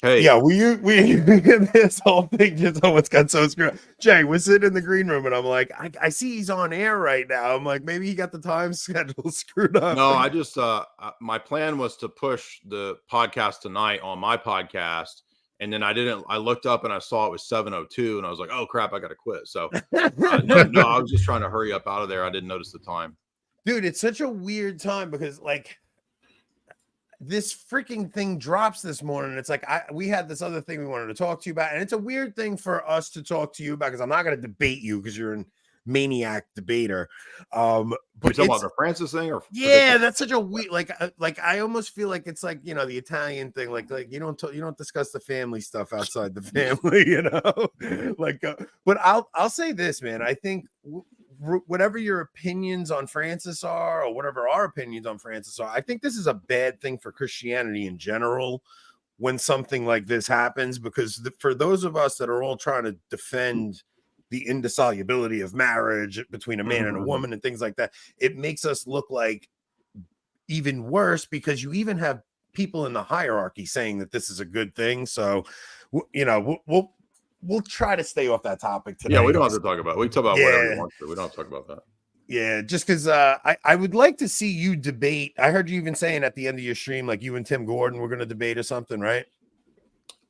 Hey, yeah, we this whole thing just almost got so screwed. Jay, we're sitting in the green room, and I'm like, I see he's on air right now. I'm like, maybe he got the time schedule screwed up. no, I just my plan was to push the podcast tonight on my podcast, and then I looked up and I saw it was 7:02, and I was like, oh crap, I gotta quit. So no, I was just trying to hurry up out of there. I didn't notice the time. Dude, it's such a weird time because like this freaking thing drops this morning. It's like we had this other thing we wanted to talk to you about, and it's a weird thing for us to talk to you about because I'm not going to debate you because you're a maniac debater. But you talking about the Francis thing, or yeah, that's such a weird like I almost feel like it's like, you know, the Italian thing, like you don't discuss the family stuff outside the family, you know, like but I'll say this, man. I think whatever your opinions on Francis are, or whatever our opinions on Francis are, I think this is a bad thing for Christianity in general when something like this happens, because for those of us that are all trying to defend the indissolubility of marriage between a man and a woman and things like that, it makes us look like even worse, because you even have people in the hierarchy saying that this is a good thing. So, you know, we'll try to stay off that topic today. Yeah, we don't have to talk about it. We can talk about whatever we want to. We don't have to talk about that. Yeah, just because I would like to see you debate. I heard you even saying at the end of your stream, like you and Tim Gordon were going to debate or something, right?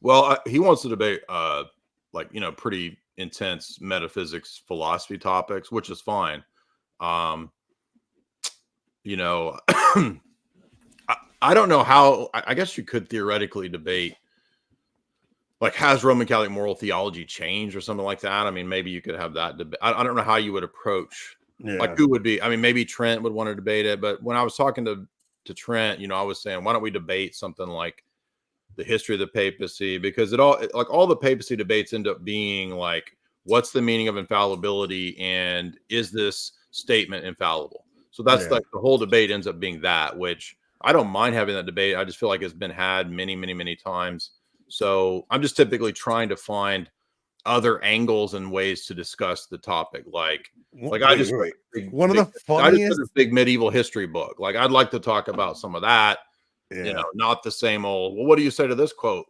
Well, he wants to debate, like, you know, pretty intense metaphysics, philosophy topics, which is fine. You know, I don't know how. I guess you could theoretically debate, like, has Roman Catholic moral theology changed or something like that? I mean, maybe you could have that debate. I don't know how you would approach, like, who would be. I mean, maybe Trent would want to debate it. But when I was talking to Trent, you know, I was saying, why don't we debate something like the history of the papacy? Because all the papacy debates end up being like, what's the meaning of infallibility, and is this statement infallible? So that's like the whole debate ends up being that, which I don't mind having that debate. I just feel like it's been had many, many, many times. So I'm just typically trying to find other angles and ways to discuss the topic. Like I just one of the funniest, I just a big medieval history book. Like, I'd like to talk about some of that. Yeah. You know, not the same old, well, what do you say to this quote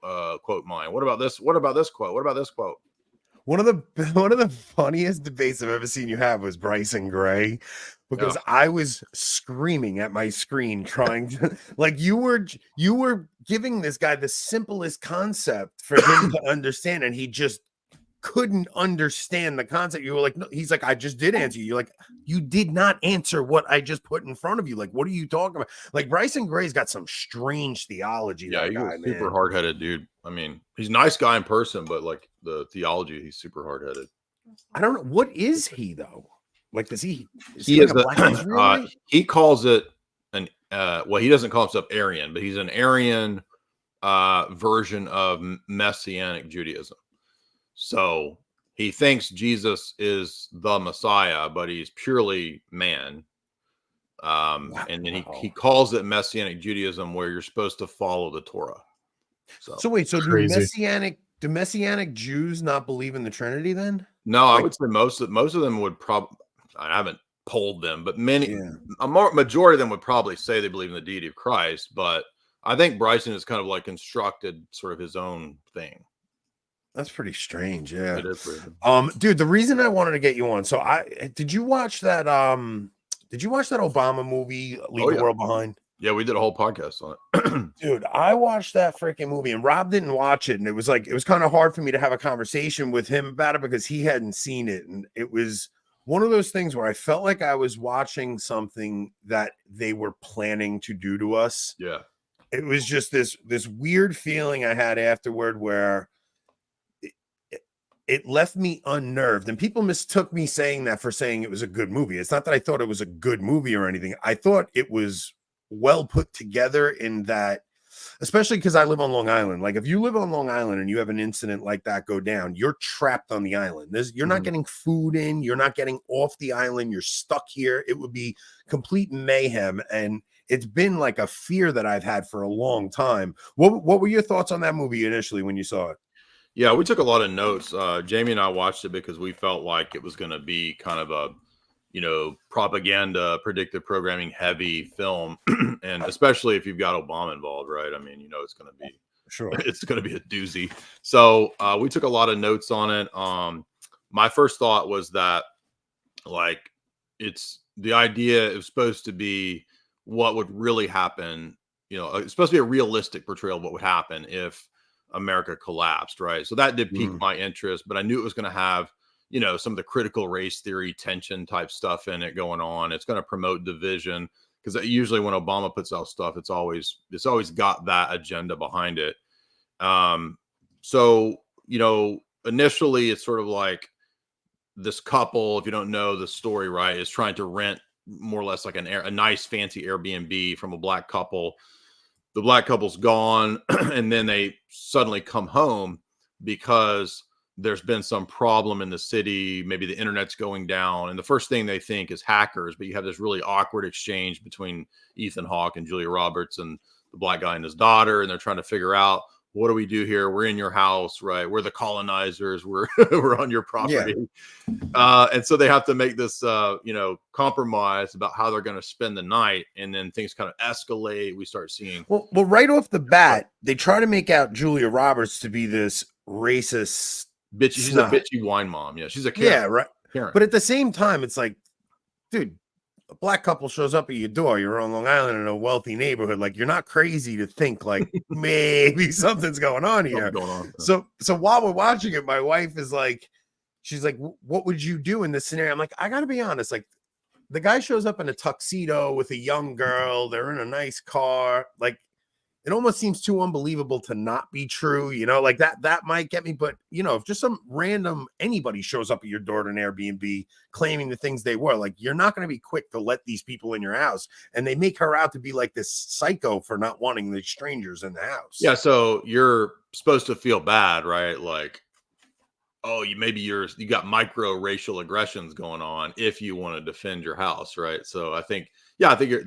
mine? What about this? What about this quote? What about this quote? One of the funniest debates I've ever seen you have was Bryson Gray, because I was screaming at my screen trying to, like, you were giving this guy the simplest concept for him to understand, and he just couldn't understand the concept. You were like, no, he's like, I just did answer you. You're like, you did not answer what I just put in front of you. Like, what are you talking about? Like, Bryson Gray's got some strange theology. Yeah, he's a super hard-headed dude. I mean, he's a nice guy in person, but like the theology, he's super hard-headed. I don't know. What is he though? Like, does he? He is he calls it an well, he doesn't call himself Arian, but he's an Arian version of Messianic Judaism. So he thinks Jesus is the Messiah, but he's purely man. And then he calls it Messianic Judaism, where you're supposed to follow the Torah. So wait, so do Messianic Jews not believe in the Trinity then? No, I would say most of them would probably. I haven't polled them, but a majority of them would probably say they believe in the deity of Christ. But I think Bryson has kind of like constructed sort of his own thing. That's pretty strange. Yeah. It is pretty. Dude, the reason I wanted to get you on. So did you watch that Obama movie, Leave the World Behind? Yeah, we did a whole podcast on it. Dude, I watched that freaking movie, and Rob didn't watch it, and it was kind of hard for me to have a conversation with him about it because he hadn't seen it. And it was one of those things where I felt like I was watching something that they were planning to do to us. Yeah. It was just this weird feeling I had afterward where it left me unnerved, and people mistook me saying that for saying it was a good movie. It's not that I thought it was a good movie or anything. I thought it was well put together in that, especially because I live on Long Island. Like if you live on Long Island and you have an incident like that go down, you're trapped on the island. You're not getting food in, you're not getting off the island, you're stuck here. It would be complete mayhem. And it's been like a fear that I've had for a long time. What were your thoughts on that movie initially when you saw it? Yeah, we took a lot of notes. Jamie and I watched it because we felt like it was going to be kind of a, propaganda, predictive programming heavy film. And especially if you've got Obama involved, right? I mean, it's going to be, sure, it's going to be a doozy. So we took a lot of notes on it. My first thought was that, like, it's the idea is supposed to be what would really happen. It's supposed to be a realistic portrayal of what would happen if America collapsed, right? So that did pique my interest, but I knew it was going to have, some of the critical race theory tension type stuff in it going on. It's going to promote division because usually when Obama puts out stuff, it's always got that agenda behind it. So initially it's sort of like this couple, if you don't know the story, right, is trying to rent more or less like a nice fancy Airbnb from a black couple. The black couple's gone and then they suddenly come home because there's been some problem in the city. Maybe the internet's going down. And the first thing they think is hackers, but you have this really awkward exchange between Ethan Hawke and Julia Roberts and the black guy and his daughter. And they're trying to figure out, what do we do here? We're in your house, right? We're the colonizers. We're on your property. Yeah. And so they have to make this, compromise about how they're going to spend the night. And then things kind of escalate. We start seeing. Well, right off the bat, they try to make out Julia Roberts to be this racist bitch. She's a bitchy wine mom. Yeah. She's a Karen. Yeah. Right. Karen. But at the same time, it's like, dude, a black couple shows up at your door. You're on Long Island in a wealthy neighborhood. Like, you're not crazy to think like maybe something's going on here. So while we're watching it, my wife is like, she's like, what would you do in this scenario? I'm like, I gotta be honest. Like, the guy shows up in a tuxedo with a young girl. They're in a nice car. Like, it almost seems too unbelievable to not be true, like that might get me. But, if just some random anybody shows up at your door at an Airbnb claiming the things they were, like, you're not going to be quick to let these people in your house. And they make her out to be like this psycho for not wanting the strangers in the house. Yeah. So you're supposed to feel bad, right? Like, oh, you got micro racial aggressions going on if you want to defend your house, right? So I think you're,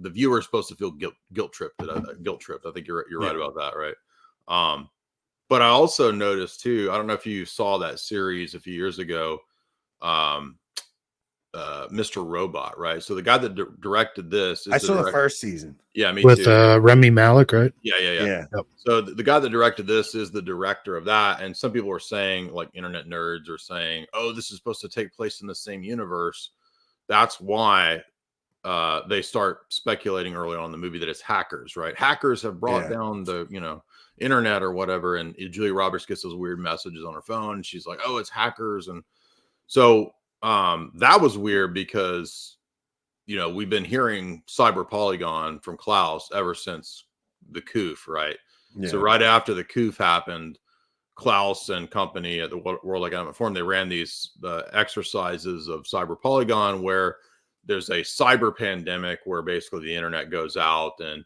the viewer is supposed to feel guilt tripped. I think you're right about that, right? But I also noticed too, I don't know if you saw that series a few years ago, Mr. Robot, right? So the guy that directed this, I saw the first season. Yeah, me with too. Remy Malek, right? Yeah. Yep. So the guy that directed this is the director of that, and some people are saying, like internet nerds are saying, oh, this is supposed to take place in the same universe. That's why they start speculating early on in the movie that it's hackers, right? Hackers have brought down the, internet or whatever. And Julia Roberts gets those weird messages on her phone. And she's like, oh, it's hackers. And so that was weird because, we've been hearing cyber polygon from Klaus ever since the coup, right? Yeah. So right after the coup happened, Klaus and company at the World Economic Forum, they ran these exercises of cyber polygon where there's a cyber pandemic where basically the internet goes out and,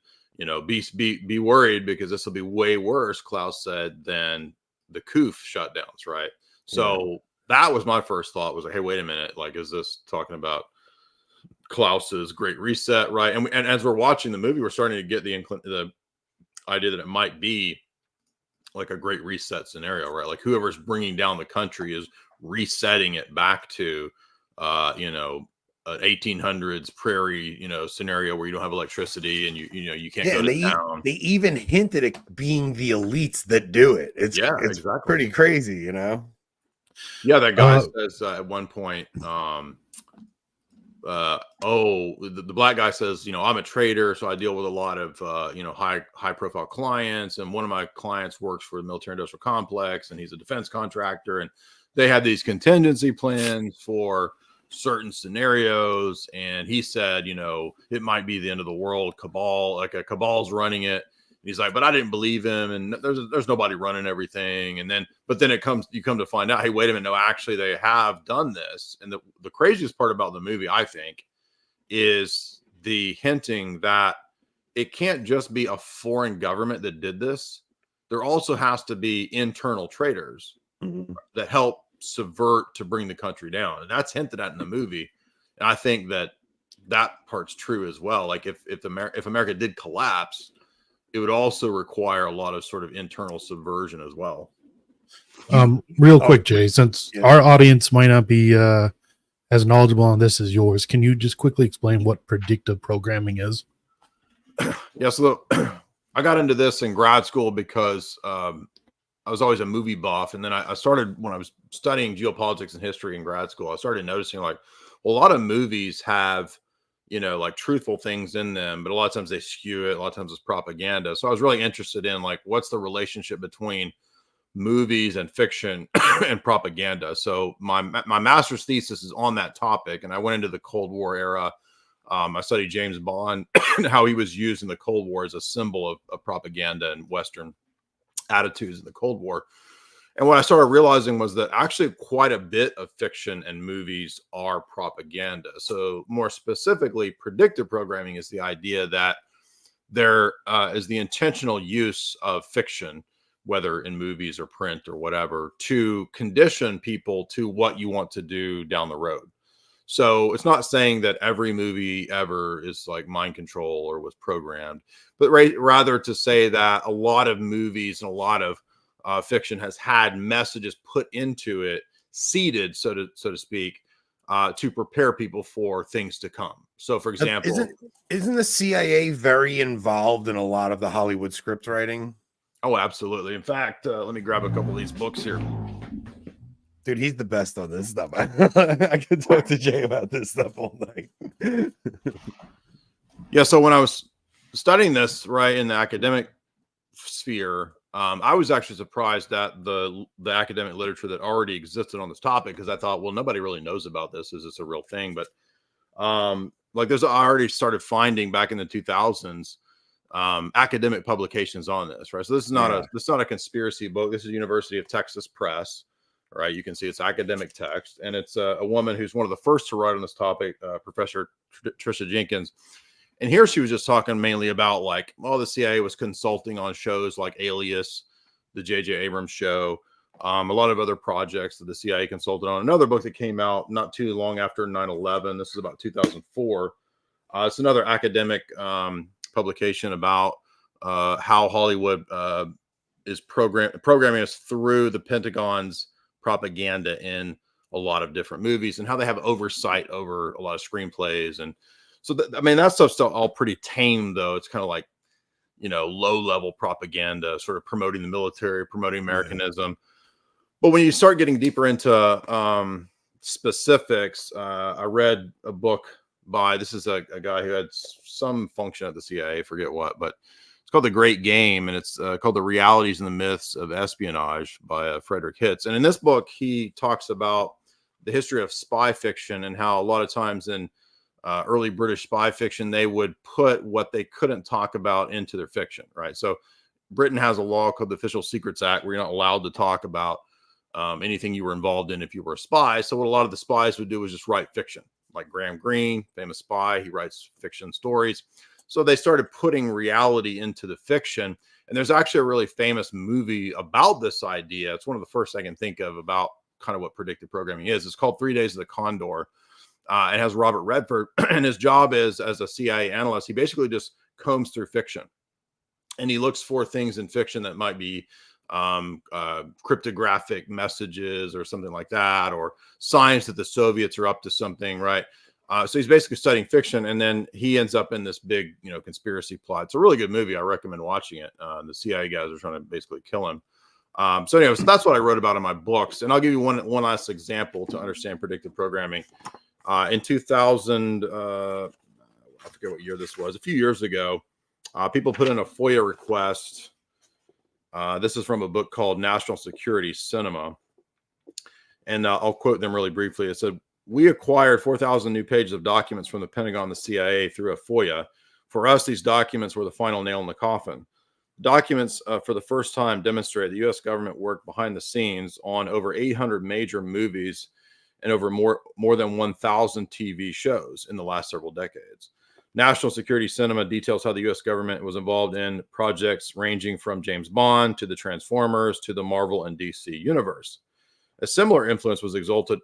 be worried because this will be way worse, Klaus said, than the coup shutdowns, right? So that was my first thought was like, hey, wait a minute. Like, is this talking about Klaus's Great Reset, right? And as we're watching the movie, we're starting to get the idea that it might be like a Great Reset scenario, right? Like whoever's bringing down the country is resetting it back to, an 1800s prairie, scenario where you don't have electricity and you can't go to town. They even hinted at being the elites that do it. It's exactly pretty crazy, Yeah, that guy says at one point, the black guy says, I'm a trader, so I deal with a lot of high profile clients, and one of my clients works for the military industrial complex, and he's a defense contractor, and they have these contingency plans for certain scenarios. And he said, it might be the end of the world, cabal, like a cabal's running it. And he's like, but I didn't believe him, and there's nobody running everything. And then you come to find out, hey, wait a minute, no, actually they have done this. And the craziest part about the movie, I think, is the hinting that it can't just be a foreign government that did this. There also has to be internal traitors that help subvert to bring the country down. And that's hinted at in the movie. And I think that part's true as well. Like if America did collapse, it would also require a lot of sort of internal subversion as well. Real quick, Jay, since our audience might not be as knowledgeable on this as yours, can you just quickly explain what predictive programming is? Yeah, so I got into this in grad school because I was always a movie buff. And then I started, when I was studying geopolitics and history in grad school, I started noticing like, well, a lot of movies have, you know, like truthful things in them, but a lot of times they skew it. A lot of times it's propaganda. So I was really interested in like, what's the relationship between movies and fiction and propaganda. So my master's thesis is on that topic. And I went into the Cold War era. I studied James Bond and how he was used in the Cold War as a symbol of propaganda and Western attitudes in the Cold War. And what I started realizing was that actually quite a bit of fiction and movies are propaganda. So more specifically, predictive programming is the idea that there is the intentional use of fiction, whether in movies or print or whatever, to condition people to what you want to do down the road. So it's not saying that every movie ever is like mind control or was programmed, but rather to say that a lot of movies and a lot of fiction has had messages put into it, seeded, so to speak, to prepare people for things to come. So, for example, isn't the CIA very involved in a lot of the Hollywood script writing? Oh, absolutely. In fact, let me grab a couple of these books here. Dude, he's the best on this stuff. I could talk to Jay about this stuff all night. Yeah, so when I was studying this, right, in the academic sphere, I was actually surprised at the academic literature that already existed on this topic, because I thought, well, nobody really knows about this. Is this a real thing? But like I already started finding back in the 2000s academic publications on this, right? So this is not a conspiracy book. This is University of Texas Press, right? You can see it's academic text, and it's a woman who's one of the first to write on this topic, Professor Tricia Jenkins. And here she was just talking mainly about like, well, the CIA was consulting on shows like Alias, the J.J. Abrams show, a lot of other projects that the CIA consulted on. Another book that came out not too long after 9/11. This is about 2004. It's another academic publication about how Hollywood is programming us through the Pentagon's propaganda in a lot of different movies, and how they have oversight over a lot of screenplays. And so, I mean, that stuff's still all pretty tame, though. It's kind of like, you know, low-level propaganda, sort of promoting the military, promoting Americanism. But when you start getting deeper into specifics, I read a book by, this is a guy who had some function at the CIA, forget what, but it's called The Great Game, and it's called The Realities and the Myths of Espionage by Frederick Hitz. And in this book, he talks about the history of spy fiction and how a lot of times in early British spy fiction, they would put what they couldn't talk about into their fiction, right? So Britain has a law called the Official Secrets Act, where you're not allowed to talk about anything you were involved in if you were a spy. So what a lot of the spies would do was just write fiction. Like Graham Greene, famous spy, he writes fiction stories. So they started putting reality into the fiction. And there's actually a really famous movie about this idea. It's one of the first I can think of about kind of what predictive programming is. It's called 3 Days of the Condor. It has Robert Redford, and his job is, as a CIA analyst, he basically just combs through fiction, and he looks for things in fiction that might be cryptographic messages or something like that, or signs that the Soviets are up to something, right? So he's basically studying fiction, and then he ends up in this big, you know, conspiracy plot. It's a really good movie. I recommend watching it. The CIA guys are trying to basically kill him. So anyway, so that's what I wrote about in my books, and I'll give you one last example to understand predictive programming. In 2000, I forget what year this was, a few years ago, people put in a FOIA request. This is from a book called National Security Cinema. And I'll quote them really briefly. It said, "We acquired 4,000 new pages of documents from the Pentagon and the CIA through a FOIA. For us, these documents were the final nail in the coffin. Documents for the first time demonstrate the U.S. government worked behind the scenes on over 800 major movies and over more than 1,000 TV shows in the last several decades. National Security Cinema details how the U.S. government was involved in projects ranging from James Bond to the Transformers to the Marvel and DC universe. A similar influence was exerted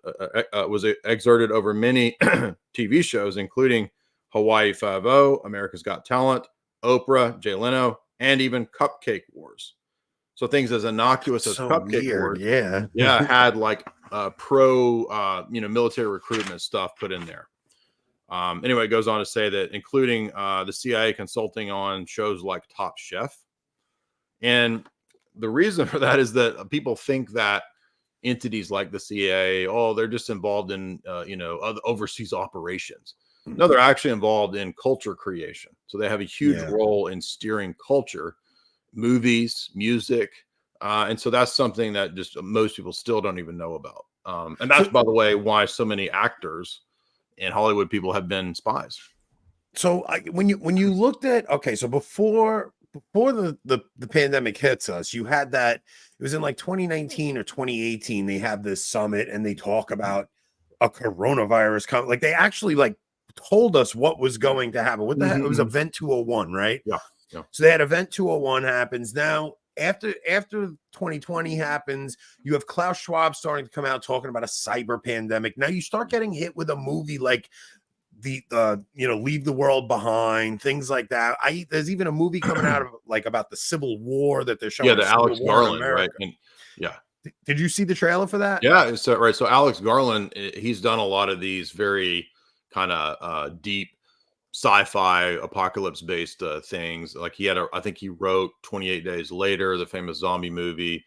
over many TV shows, including Hawaii Five-0, America's Got Talent, Oprah, Jay Leno, and even Cupcake Wars. So things as innocuous as Cupcake Wars, had like pro, military recruitment stuff put in there. Anyway, it goes on to say that including the CIA consulting on shows like Top Chef. And the reason for that is that people think that entities like the CIA, they're just involved in, other overseas operations. No, they're actually involved in culture creation. So they have a huge role in steering culture, movies, music. And so that's something that just most people still don't even know about. And that's, by the way, why so many actors and Hollywood people have been spies. So when you looked at, so before the pandemic hits us, you had that, it was in like 2019 or 2018, they have this summit and they talk about a coronavirus like they actually like told us what was going to happen. What the heck? It was Event 201, right? Yeah. So they had Event 201 happens. Now after 2020 happens, you have Klaus Schwab starting to come out talking about a cyber pandemic. Now you start getting hit with a movie like the Leave the World Behind, things like that. There's even a movie coming out of like about the Civil War that they're showing. Yeah, the Alex Garland, right? And, did you see the trailer for that? Yeah, so right. So Alex Garland, he's done a lot of these very kind of deep sci-fi apocalypse based things. Like I think he wrote 28 Days Later, the famous zombie movie.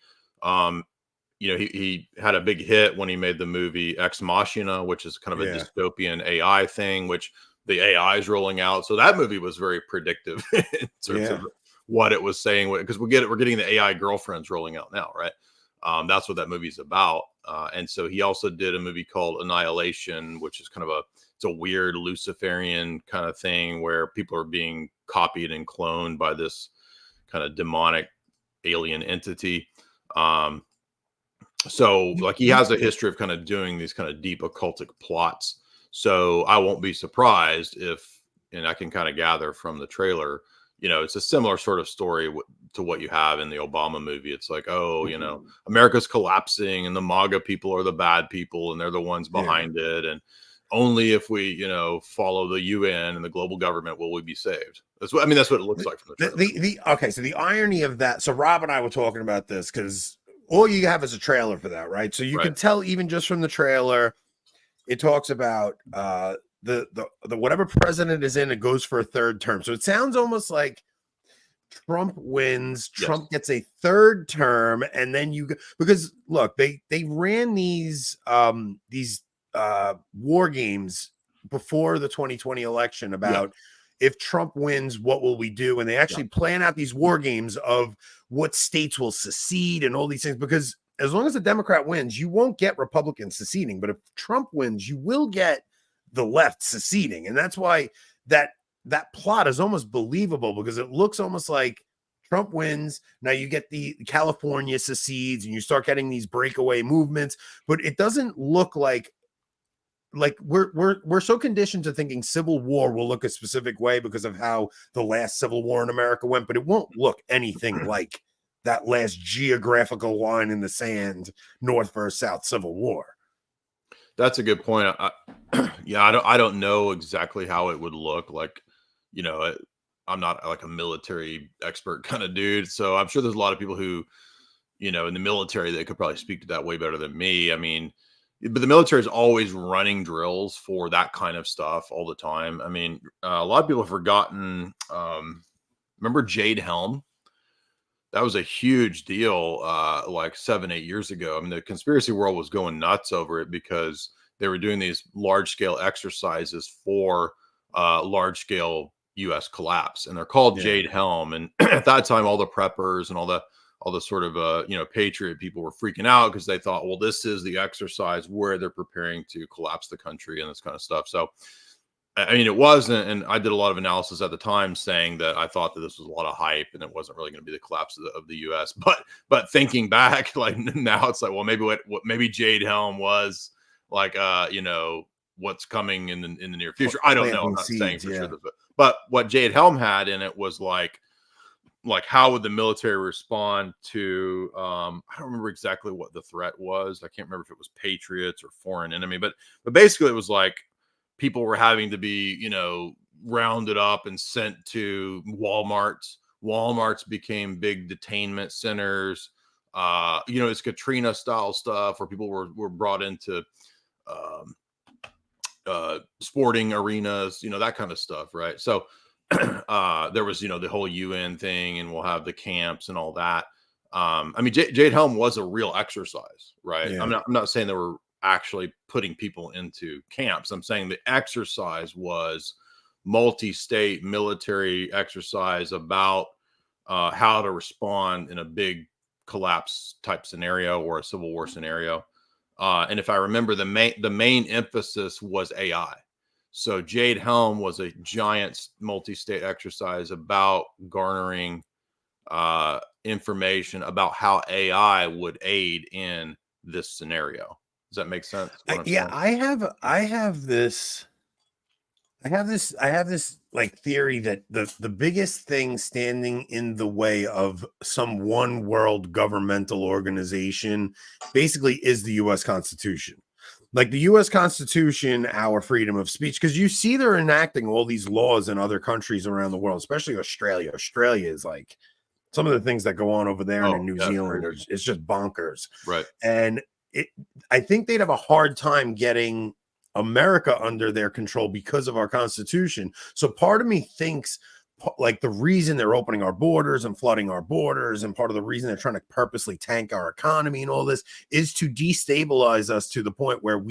He had a big hit when he made the movie Ex Machina, which is kind of a dystopian AI thing, which the AI is rolling out. So that movie was very predictive in terms of what it was saying, because we're getting the AI girlfriends rolling out now, right? That's what that movie's about. And so he also did a movie called Annihilation, which is kind of it's a weird Luciferian kind of thing where people are being copied and cloned by this kind of demonic alien entity. So like he has a history of kind of doing these kind of deep occultic plots. So I won't be surprised if, and I can kind of gather from the trailer, it's a similar sort of story to what you have in the Obama movie. It's like, America's collapsing and the MAGA people are the bad people and they're the ones behind it. And only if we, follow the UN and the global government will we be saved. That's what it looks like from the trailer. So the irony of that. So Rob and I were talking about this because all you have is a trailer for that, right? So you can tell even just from the trailer, it talks about the whatever president is in, it goes for a third term. So it sounds almost like Trump wins, Trump gets a third term, and then because look, they ran these war games before the 2020 election about if Trump wins, what will we do? And they actually plan out these war games of what states will secede and all these things, because as long as the Democrat wins, you won't get Republicans seceding. But if Trump wins, you will get the left seceding. And that's why that plot is almost believable, because it looks almost like Trump wins. Now you get the California secedes and you start getting these breakaway movements, but it doesn't look like we're so conditioned to thinking civil war will look a specific way because of how the last civil war in America went, but it won't look anything like that last geographical line in the sand, North versus South Civil War. That's a good point. I don't know exactly how it would look like. I'm not like a military expert kind of dude, so I'm sure there's a lot of people who, in the military, they could probably speak to that way better than me. I mean, but the military is always running drills for that kind of stuff all the time. I mean, a lot of people have forgotten. Remember Jade Helm? That was a huge deal like 7-8 years ago. I mean, the conspiracy world was going nuts over it because they were doing these large scale exercises for large scale U.S. collapse, and they're called Jade Helm. And at that time, all the preppers and all the sort of patriot people were freaking out because they thought, well, this is the exercise where they're preparing to collapse the country and this kind of stuff. So I mean, it wasn't, and I did a lot of analysis at the time saying that I thought that this was a lot of hype and it wasn't really going to be the collapse of the U.S. But thinking back, like now, it's like, well, maybe what maybe Jade Helm was like what's coming in the near future. I don't know. I'm not saying for sure, but what Jade Helm had in it was like how would the military respond to I don't remember exactly what the threat was. I can't remember if it was patriots or foreign enemy, but basically it was like people were having to be rounded up and sent to Walmarts became big detainment centers. It's Katrina style stuff where people were brought into sporting arenas, that kind of stuff, right? So there was the whole UN thing, and we'll have the camps and all that. I mean, Jade Helm was a real exercise, right? Yeah. I'm not saying they were actually putting people into camps. I'm saying the exercise was multi-state military exercise about how to respond in a big collapse type scenario or a civil war scenario. And if I remember, the main emphasis was AI. So Jade Helm was a giant multi-state exercise about garnering information about how AI would aid in this scenario. Does that make sense? Yeah, I have this like theory that the biggest thing standing in the way of some one world governmental organization basically is the US Constitution. Like the US Constitution, our freedom of speech, because you see they're enacting all these laws in other countries around the world, especially Australia. Australia is like some of the things that go on over there and in New Zealand, it's just bonkers. Right. And I think they'd have a hard time getting America under their control because of our Constitution. So part of me thinks like the reason they're opening our borders and flooding our borders, and part of the reason they're trying to purposely tank our economy and all this, is to destabilize us to the point where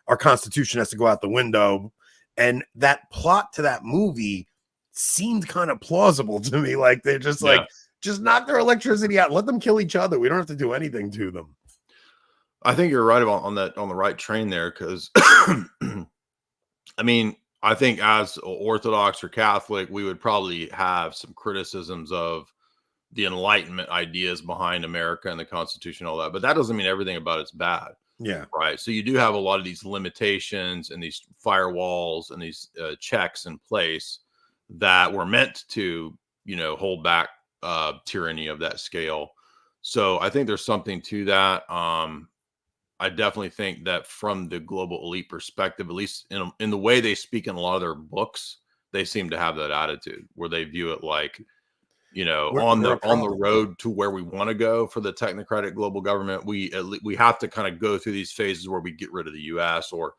our Constitution has to go out the window. And that plot to that movie seemed kind of plausible to me. Like they're just just knock their electricity out, let them kill each other. We don't have to do anything to them. I think you're right on the right train there, because I mean, I think as Orthodox or Catholic, we would probably have some criticisms of the Enlightenment ideas behind America and the Constitution, all that, but that doesn't mean everything about it's bad. Yeah. Right. So you do have a lot of these limitations and these firewalls and these checks in place that were meant to, hold back tyranny of that scale. So I think there's something to that. I definitely think that from the global elite perspective, at least in the way they speak in a lot of their books, they seem to have that attitude where they view it like, on the road to where we want to go for the technocratic global government. We have to kind of go through these phases where we get rid of the U.S. or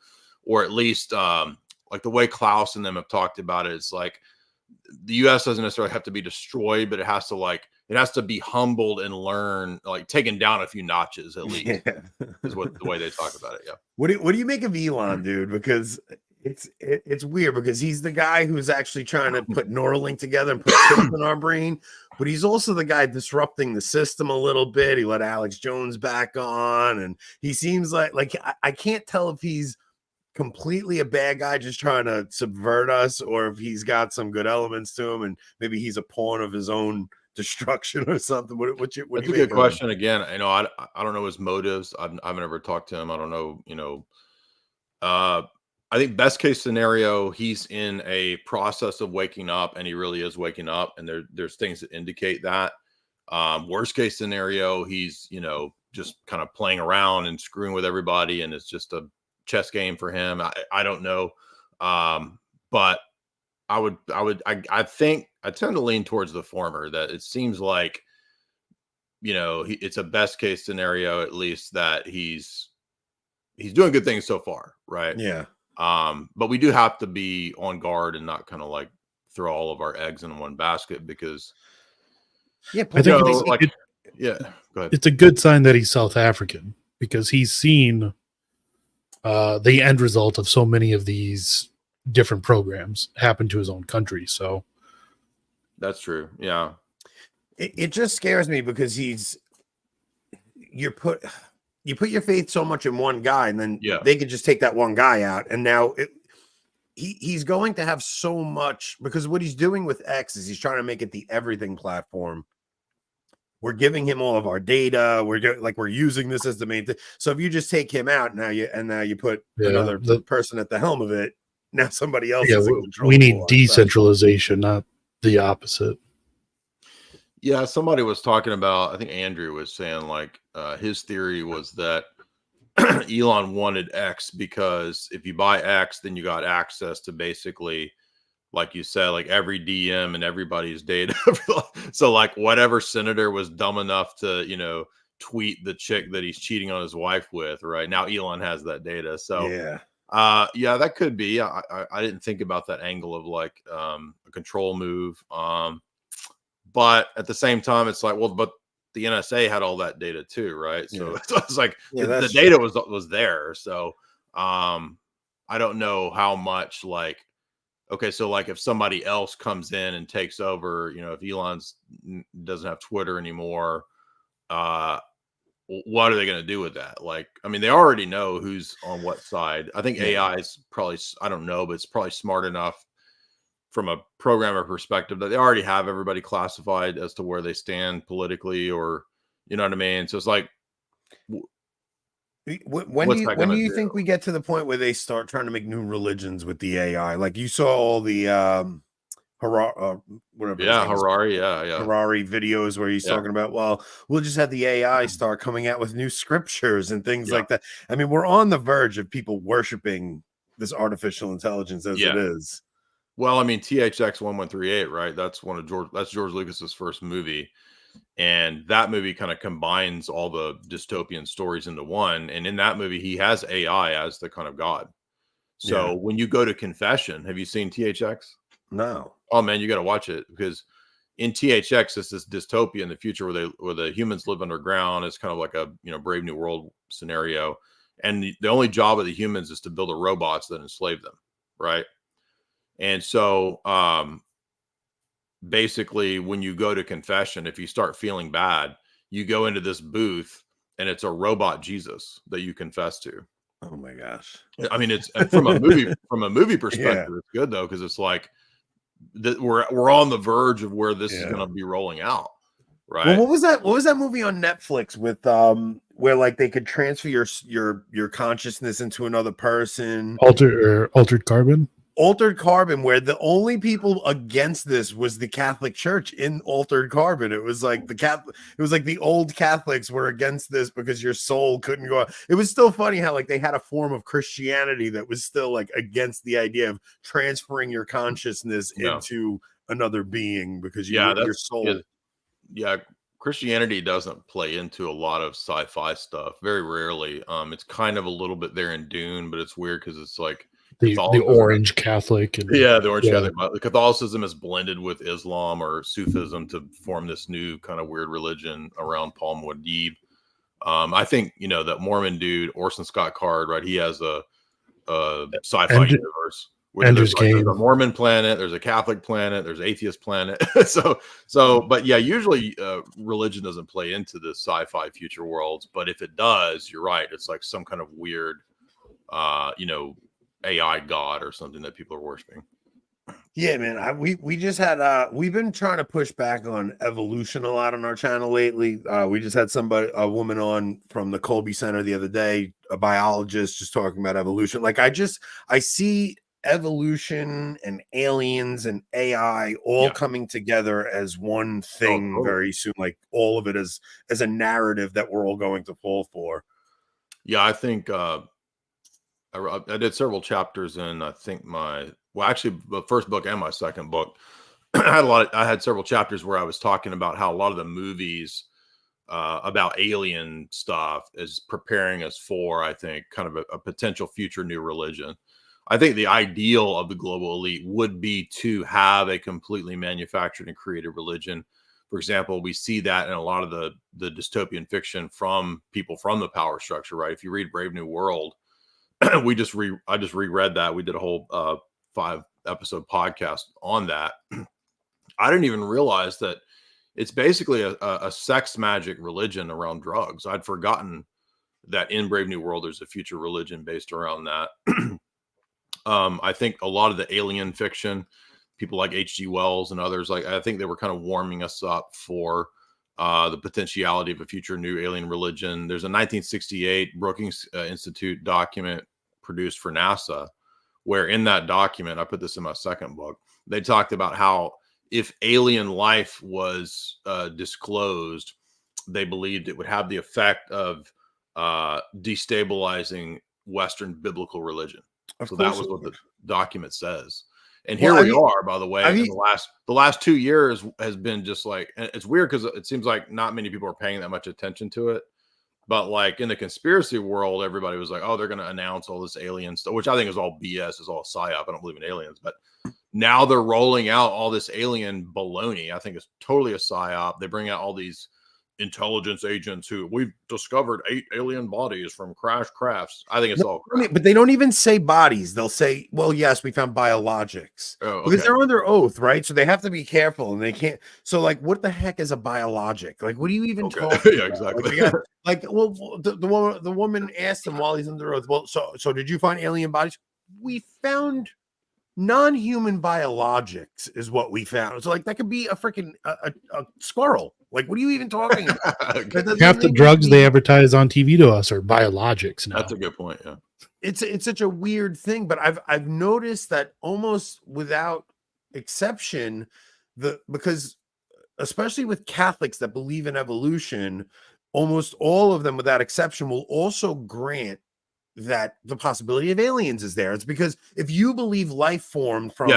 at least like the way Klaus and them have talked about it. It's like the U.S. doesn't necessarily have to be destroyed, but it has to be humbled and learn, like taken down a few notches at least. Is what the way they talk about it. Yeah. What do you make of Elon, dude? Because it's weird, because he's the guy who's actually trying to put Neuralink together and put chips in our brain, but he's also the guy disrupting the system a little bit. He let Alex Jones back on, and he seems like I can't tell if he's completely a bad guy just trying to subvert us, or if he's got some good elements to him and maybe he's a pawn of his own destruction or something. That's a good question. Again, I don't know his motives. I've never talked to him. I don't know. I think best case scenario, he's in a process of waking up, and he really is waking up, and there's things that indicate that. Worst case scenario, he's just kind of playing around and screwing with everybody, and it's just a chess game for him. I don't know, but I think I tend to lean towards the former, that it seems like it's a best case scenario, at least, that he's doing good things so far, right? Yeah. But we do have to be on guard and not kind of like throw all of our eggs in one basket, because I think go ahead. It's a good sign that he's South African, because he's seen the end result of so many of these different programs happen to his own country. So that's true. Yeah. It just scares me, because you put your faith so much in one guy, and then they could just take that one guy out. And now he's going to have so much, because what he's doing with X is he's trying to make it the everything platform. we're giving him all of our data. We're using this as the main thing. So if you just take him out now, you put another person at the helm of it. Now somebody else is in control. We need decentralization, not the opposite. Yeah, somebody was talking about, I think Andrew was saying, like, his theory was that Elon wanted X because if you buy X, then you got access to basically, like you said, like every DM and everybody's data. So like whatever senator was dumb enough to, tweet the chick that he's cheating on his wife with, right? Now Elon has that data. So yeah, that could be. I didn't think about that angle of like a control move. But at the same time, it's like, well, but the NSA had all that data too, right? So, so it's like the data was there. So I don't know how much like, okay, so like if somebody else comes in and takes over, if Elon's doesn't have Twitter anymore, what are they going to do with that? Like, I mean, they already know who's on what side. I think AI is probably, I don't know, but it's probably smart enough from a programmer perspective that they already have everybody classified as to where they stand politically, or you know what I mean? So it's like, when do you think we get to the point where they start trying to make new religions with the AI? Like you saw all the Harari videos where he's talking about, well, we'll just have the AI start coming out with new scriptures and things like that. I mean, we're on the verge of people worshiping this artificial intelligence as it is. Well, I mean, THX 1138, right? That's George Lucas's first movie. And that movie kind of combines all the dystopian stories into one. And in that movie, he has AI as the kind of God. So when you go to confession, have you seen THX? No. Oh man, you got to watch it, because in THX, it's this dystopia in the future where the humans live underground. It's kind of like a Brave New World scenario. And the only job of the humans is to build the robots that enslave them, right? And so basically, when you go to confession, if you start feeling bad, you go into this booth and it's a robot Jesus that you confess to. Oh my gosh. I mean, it's from a movie perspective, it's good though, because it's like we're on the verge of where this is going to be rolling out. Right. Well, what was that movie on Netflix with where like they could transfer your consciousness into another person? Altered Carbon? Altered Carbon, where the only people against this was the Catholic Church in Altered Carbon. It was like the old Catholics were against this because your soul couldn't go out. It was still funny how like they had a form of Christianity that was still like against the idea of transferring your consciousness into another being because your soul. Yeah, Christianity doesn't play into a lot of sci-fi stuff. Very rarely. It's kind of a little bit there in Dune, but it's weird because it's like the orange Catholic. The orange Catholic. The Catholicism is blended with Islam or Sufism to form this new kind of weird religion around Paul Muad'Dib. I think that Mormon dude Orson Scott Card, right? He has a sci-fi universe. There's a Mormon planet, there's a Catholic planet, there's atheist planet. But yeah, usually religion doesn't play into the sci-fi future worlds. But if it does, you're right. It's like some kind of weird, AI god or something that people are worshiping. Yeah, man. We just had we've been trying to push back on evolution a lot on our channel lately. We just had a woman on from the Colby Center the other day, a biologist, just talking about evolution. Like I see evolution and aliens and AI all coming together as one thing very soon. Like all of it as a narrative that we're all going to fall for. Yeah, I think I did several chapters in, I think actually the first book and my second book. I had several chapters where I was talking about how a lot of the movies about alien stuff is preparing us for, I think, kind of a potential future new religion. I think the ideal of the global elite would be to have a completely manufactured and created religion. For example, we see that in a lot of the dystopian fiction from people from the power structure, right? If you read Brave New World, I just reread that. We did a whole 5-episode podcast on that. I didn't even realize that it's basically a sex magic religion around drugs. I'd forgotten that in Brave New World, there's a future religion based around that. I think a lot of the alien fiction, people like H.G. Wells and others, like I think they were kind of warming us up for the potentiality of a future new alien religion. There's a 1968 Brookings Institute document produced for NASA, where in that document, I put this in my second book, they talked about how if alien life was disclosed, they believed it would have the effect of destabilizing Western biblical religion. So that was what the document says. And here we are, by the way, in the last 2 years has been just like, and it's weird because it seems like not many people are paying that much attention to it. But like in the conspiracy world, everybody was like, oh, they're going to announce all this alien stuff, which I think is all BS, is all psyop. I don't believe in aliens. But now they're rolling out all this alien baloney. I think it's totally a psyop. They bring out all these intelligence agents who we've discovered 8 alien bodies from crash crafts. I think it's all crap. But they don't even say bodies. They'll say, well, yes, we found biologics. Because they're under oath, right? So they have to be careful and they can't. So like, what the heck is a biologic? Like, what do you even talk about? Yeah, exactly. The woman asked him while he's under oath, well, so did you find alien bodies? We found non-human biologics is what we found. So like that could be a freaking a squirrel. Like, what are you even talking about? Half the drugs they advertise on TV to us are biologics now. That's a good point. Yeah, it's such a weird thing, but I've noticed that almost without exception, because especially with Catholics that believe in evolution, almost all of them without exception will also grant that the possibility of aliens is there. It's because if you believe life formed from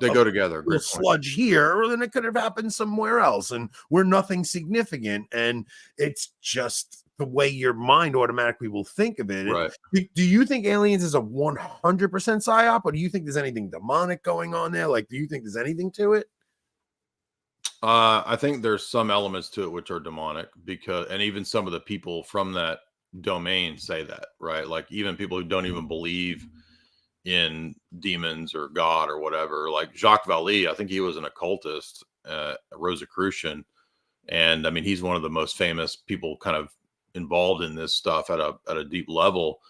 they go together, great sludge here, then it could have happened somewhere else, and we're nothing significant. And it's just the way your mind automatically will think of it. Right. Do you think aliens is a 100% psyop, or do you think there's anything demonic going on there? Like, do you think there's anything to it? I think there's some elements to it which are demonic, and even some of the people from that domain say that, right? Like even people who don't even believe in demons or God or whatever, like Jacques Vallée, I think he was an occultist, a Rosicrucian, and I mean he's one of the most famous people kind of involved in this stuff at a deep level.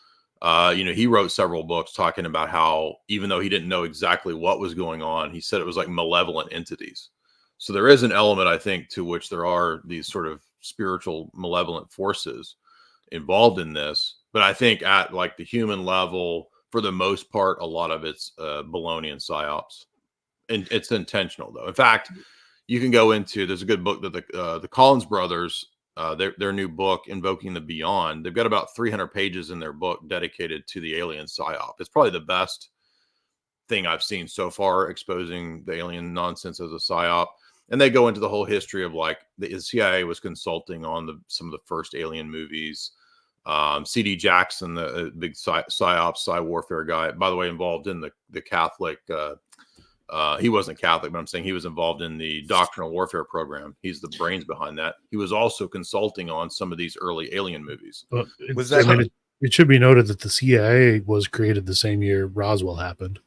He wrote several books talking about how even though he didn't know exactly what was going on, he said it was like malevolent entities. So there is an element, I think, to which there are these sort of spiritual malevolent forces involved in this. But I think at like the human level, for the most part, a lot of it's baloney and psyops. And it's intentional, though. In fact, you can go into, there's a good book that the Collins brothers, their new book, Invoking the Beyond, they've got about 300 pages in their book dedicated to the alien psyop. It's probably the best thing I've seen so far, exposing the alien nonsense as a psyop. And they go into the whole history of like the CIA was consulting on some of the first alien movies. C.D. Jackson, the big psy warfare guy, by the way, involved in the Catholic. He wasn't Catholic, but I'm saying he was involved in the doctrinal warfare program. He's the brains behind that. He was also consulting on some of these early alien movies. It should be noted that the CIA was created the same year Roswell happened.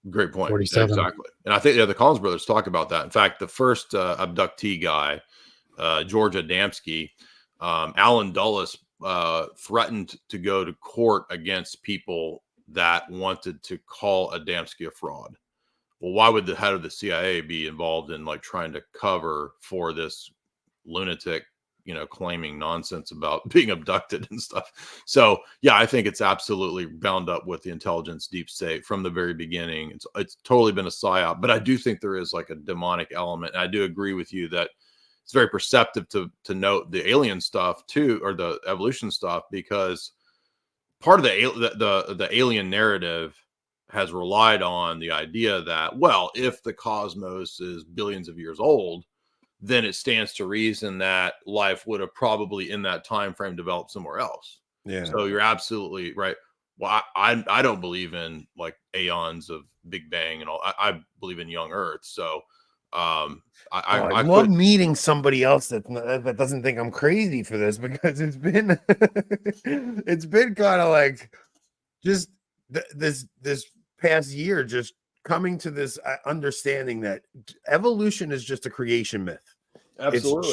Great point. 47. Exactly. And I think the Collins brothers talk about that. In fact, the first abductee guy, George Adamski, Alan Dulles threatened to go to court against people that wanted to call Adamski a fraud. Well, why would the head of the CIA be involved in like trying to cover for this lunatic, claiming nonsense about being abducted and stuff? So yeah, I think it's absolutely bound up with the intelligence deep state from the very beginning. It's totally been a psyop, but I do think there is like a demonic element. And I do agree with you that it's very perceptive to note the alien stuff too, or the evolution stuff, because part of the alien narrative has relied on the idea that, well, if the cosmos is billions of years old, then it stands to reason that life would have probably in that time frame developed somewhere else. Yeah. So you're absolutely right. Well, I don't believe in like aeons of Big Bang and all. I believe in young Earth. So I love meeting somebody else that doesn't think I'm crazy for this, because it's been kind of like just this past year, just coming to this understanding that evolution is just a creation myth. Absolutely.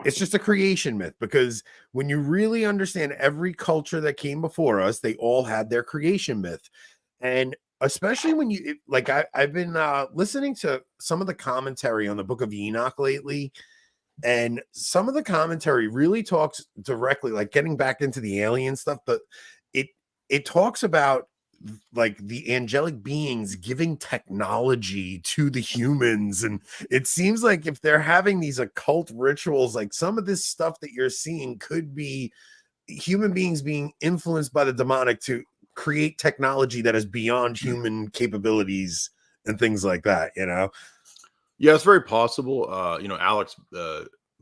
It's just a creation myth, because when you really understand every culture that came before us, they all had their creation myth. And especially when you like, I've been listening to some of the commentary on the Book of Enoch lately, And some of the commentary really talks directly, like getting back into the alien stuff, but it talks about like the angelic beings giving technology to the humans. And it seems like if they're having these occult rituals, like some of this stuff that you're seeing could be human beings being influenced by the demonic to create technology that is beyond human capabilities and things like that, you know? Yeah, it's very possible. Alex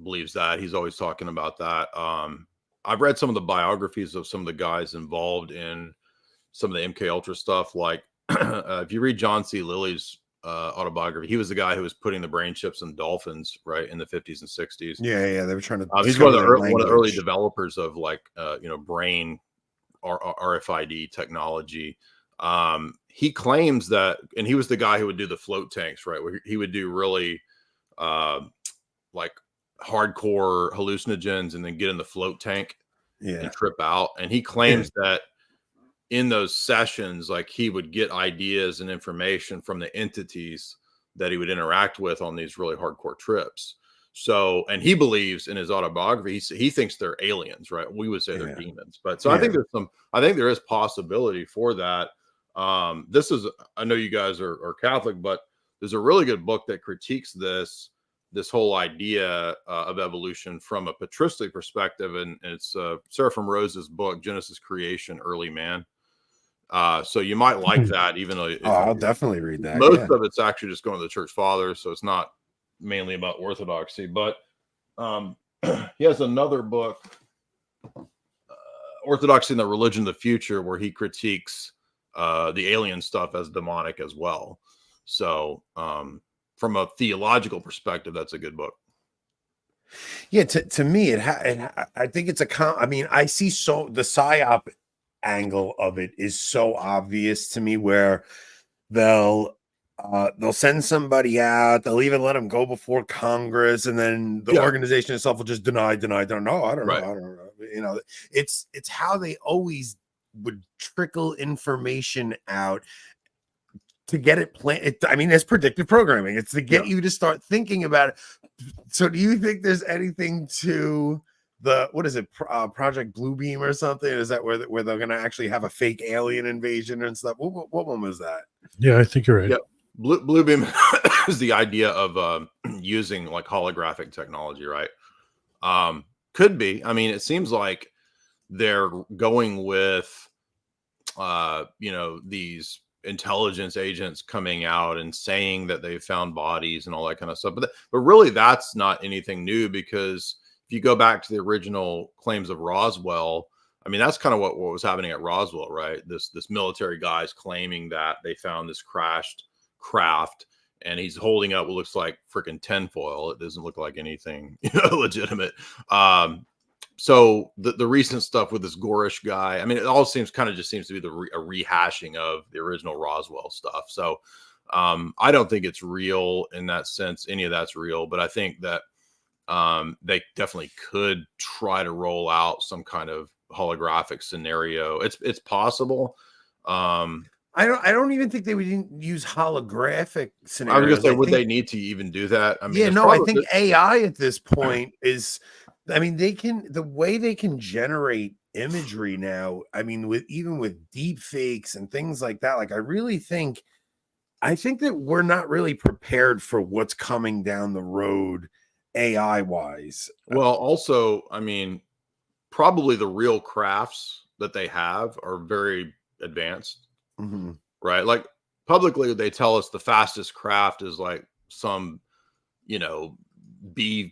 believes that. He's always talking about that. I've read some of the biographies of some of the guys involved in some of the MK Ultra stuff. Like if you read John C. Lilly's autobiography, he was the guy who was putting the brain chips in dolphins, right, in the 50s and 60s. Yeah, they were trying to. He's one of the early developers of like brain RFID technology. He claims that, and he was the guy who would do the float tanks, right? Where he would do really like hardcore hallucinogens and then get in the float tank and trip out. And he claims that in those sessions, like he would get ideas and information from the entities that he would interact with on these really hardcore trips. So, and he believes in his autobiography, he thinks they're aliens, right? We would say they're demons, but so I think there is possibility for that. I know you guys are Catholic, but there's a really good book that critiques this whole idea of evolution from a patristic perspective. And it's Seraphim Rose's book, Genesis Creation, Early Man. So you might like that, even though I'll definitely read that. Most of it's actually just going to the church fathers. So it's not mainly about orthodoxy, but he has another book, Orthodoxy and the Religion of the Future, where he critiques the alien stuff as demonic as well. So from a theological perspective, that's a good book. Yeah, to me, I think it's I see the psyop angle of it is so obvious to me, where they'll send somebody out, they'll even let them go before Congress, and then the organization itself will just deny. No, I don't know. You know, it's how they always would trickle information out to get it planned. I mean, it's predictive programming. It's to get you to start thinking about it. So do you think there's anything to the, what is it, Project Bluebeam or something? Is that where they're going to actually have a fake alien invasion and stuff? What one was that? Yeah, I think you're right. Yeah. Bluebeam is the idea of using like holographic technology, right? Could be. I mean, it seems like they're going with, these intelligence agents coming out and saying that they found bodies and all that kind of stuff. But really, that's not anything new, because if you go back to the original claims of Roswell, I mean, that's kind of what was happening at Roswell, right? This military guy's claiming that they found this crashed craft, and he's holding up what looks like freaking tinfoil. It doesn't look like anything legitimate. So the recent stuff with this Gorish guy, I mean, it all seems to be a rehashing of the original Roswell stuff. So I don't think it's real in that sense. Any of that's real, but I think that they definitely could try to roll out some kind of holographic scenario. It's possible. I don't even think they would use holographic scenarios. I was gonna say, would they need to even do that? I mean, I think AI at this point is, I mean, the way they can generate imagery now, I mean, with deep fakes and things like that, like I think that we're not really prepared for what's coming down the road AI wise. Well, also, I mean, probably the real crafts that they have are very advanced, right? Like publicly, they tell us the fastest craft is like some, B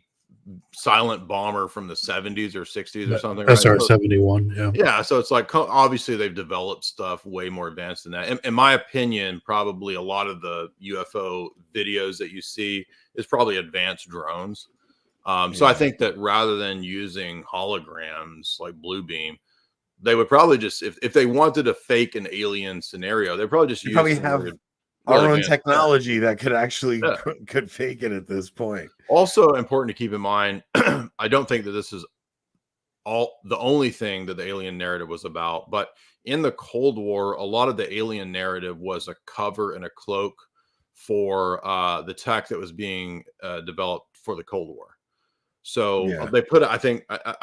silent bomber from the 70s or 60s or something. SR-71, yeah. So it's like, obviously they've developed stuff way more advanced than that. In my opinion, probably a lot of the UFO videos that you see is probably advanced drones. So I think that rather than using holograms like Bluebeam, they would probably just, if they wanted to fake an alien scenario, they'd probably just have our own technology that could actually could fake it at this point. Also important to keep in mind, I don't think that this is the only thing that the alien narrative was about, but in the Cold War, a lot of the alien narrative was a cover and a cloak for the tech that was being developed for the Cold War. So they put, I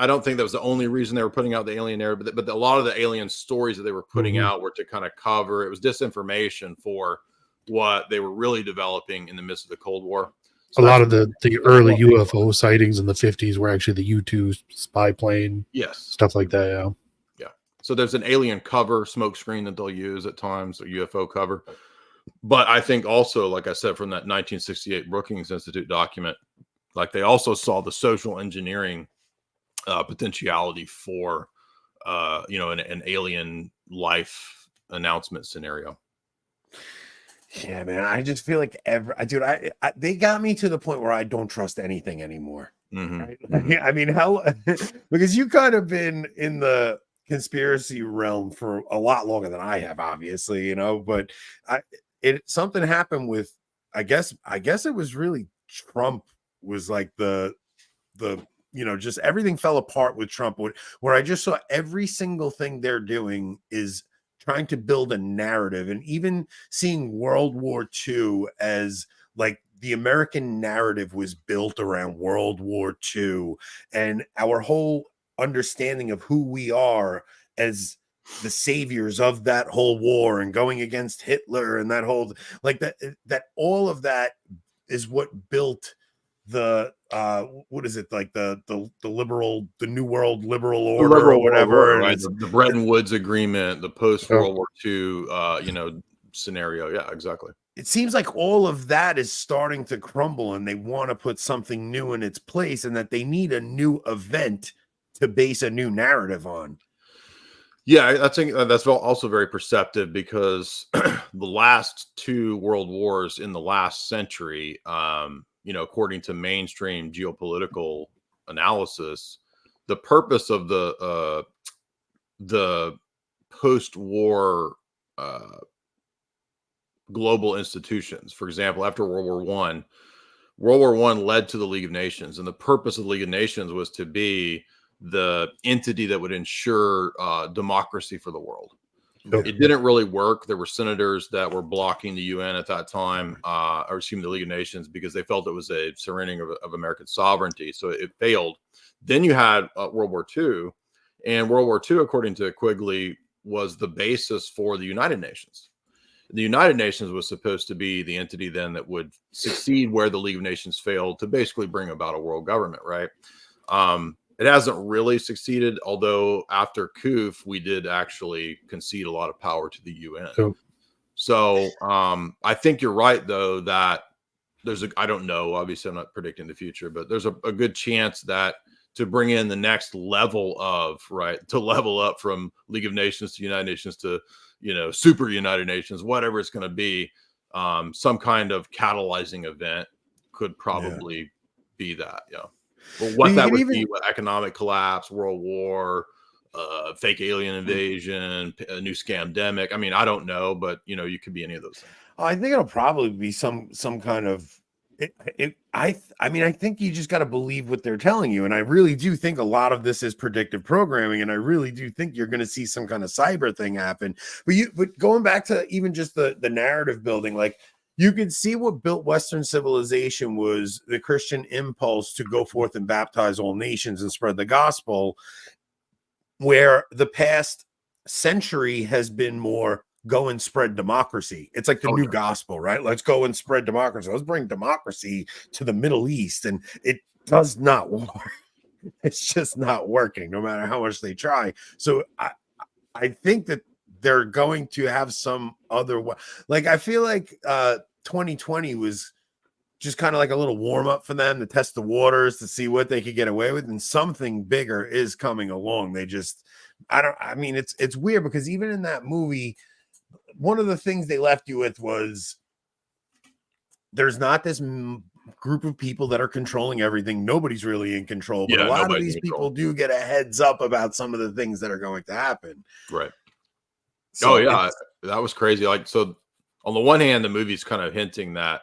don't think that was the only reason they were putting out the alien narrative, but a lot of the alien stories that they were putting out were to kind of cover, it was disinformation for what they were really developing in the midst of the Cold War. So a lot of the early UFO sightings in the 50s were actually the U-2 spy plane. Yes. Stuff like that, yeah. Yeah. So there's an alien cover smoke screen that they'll use at times, a UFO cover. But I think also, like I said, from that 1968 Brookings Institute document, like they also saw the social engineering potentiality for, an alien life announcement scenario. Yeah, man. I just feel like they got me to the point where I don't trust anything anymore. Right? I mean, because you kind of been in the conspiracy realm for a lot longer than I have, obviously, but something happened with, I guess it was really Trump was like the just everything fell apart with Trump, where I just saw every single thing they're doing is trying to build a narrative, and even seeing World War II as like the American narrative was built around World War II, and our whole understanding of who we are as the saviors of that whole war and going against Hitler and that whole that all of that is what built the what is it, like the liberal, the new world liberal order or whatever, right? The Bretton Woods agreement, the post World War II scenario. Yeah, exactly. It seems like all of that is starting to crumble, and they want to put something new in its place, and that they need a new event to base a new narrative on. Yeah, I think that's also very perceptive, because the last two world wars in the last century, according to mainstream geopolitical analysis, the purpose of the post-war global institutions, for example, after World War I led to the League of Nations, and the purpose of the League of Nations was to be the entity that would ensure democracy for the world. It didn't really work. There were senators that were blocking the UN at that time, the League of Nations, because they felt it was a surrendering of American sovereignty. So it failed. Then you had World War II, and World War II, according to Quigley, was the basis for the United Nations. The United Nations was supposed to be the entity then that would succeed where the League of Nations failed, to basically bring about a world government, right? It hasn't really succeeded, although after Kuf, we did actually concede a lot of power to the UN. So I think you're right, though, that I don't know, obviously I'm not predicting the future, but there's a good chance that to bring in the next level to level up from League of Nations to United Nations to, super United Nations, whatever it's going to be, some kind of catalyzing event could probably be that. Yeah. Well, what that would be, what economic collapse, world war, fake alien invasion, a new scamdemic. I mean, I don't know, but you could be any of those things. I think it'll probably be some kind of. I think you just got to believe what they're telling you, and I really do think a lot of this is predictive programming, and I really do think you're going to see some kind of cyber thing happen. But going back to even just the narrative building, like, you could see what built Western civilization was the Christian impulse to go forth and baptize all nations and spread the gospel, where the past century has been more go and spread democracy. It's like the new gospel, right? Let's go and spread democracy. Let's bring democracy to the Middle East. And it does not work. It's just not working, no matter how much they try. So I think that they're going to have some other way. Like, I feel like 2020 was just kind of like a little warm up for them to test the waters, to see what they could get away with. And something bigger is coming along. It's weird, because even in that movie, one of the things they left you with was there's not this group of people that are controlling everything. Nobody's really in control, but a lot of these people do get a heads up about some of the things that are going to happen. Right. So that was crazy. Like, so on the one hand, the movie's kind of hinting that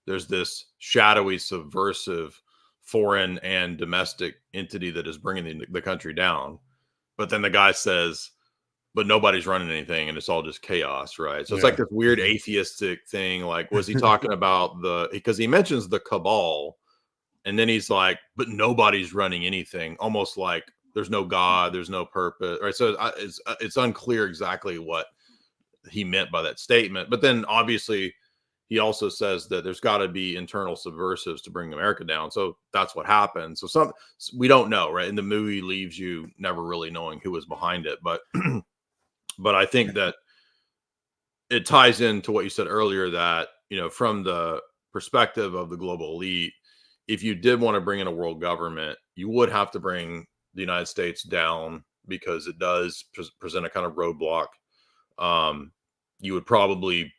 there's this shadowy, subversive, foreign and domestic entity that is bringing the country down. But then the guy says, but nobody's running anything, and it's all just chaos, right? So it's like this weird atheistic thing. Like, was he talking about because he mentions the cabal, And then he's like, but nobody's running anything, almost like there's no God, there's no purpose. Right. So it's unclear exactly what he meant by that statement. But then obviously he also says that there's got to be internal subversives to bring America down. So that's what happened. So we don't know, right? And the movie leaves you never really knowing who was behind it. But but I think that it ties into what you said earlier, that, you know, from the perspective of the global elite, if you did want to bring in a world government, you would have to bring the United States down, because it does present a kind of roadblock. You would probably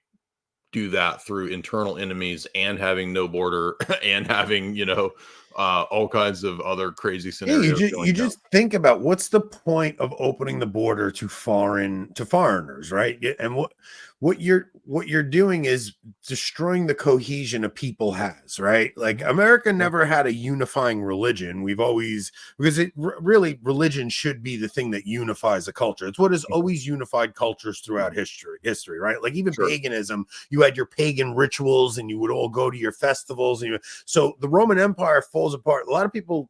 do that through internal enemies and having no border and having, you know, all kinds of other crazy scenarios. Yeah, you just think about what's the point of opening the border to foreigners, right? And what you're doing is destroying the cohesion a people has, right? Like America never had a unifying religion. We've always, because really religion should be the thing that unifies a culture. It's what has always unified cultures throughout history, right? Like even paganism, you had your pagan rituals and you would all go to your festivals, and so the Roman Empire falls apart. A lot of people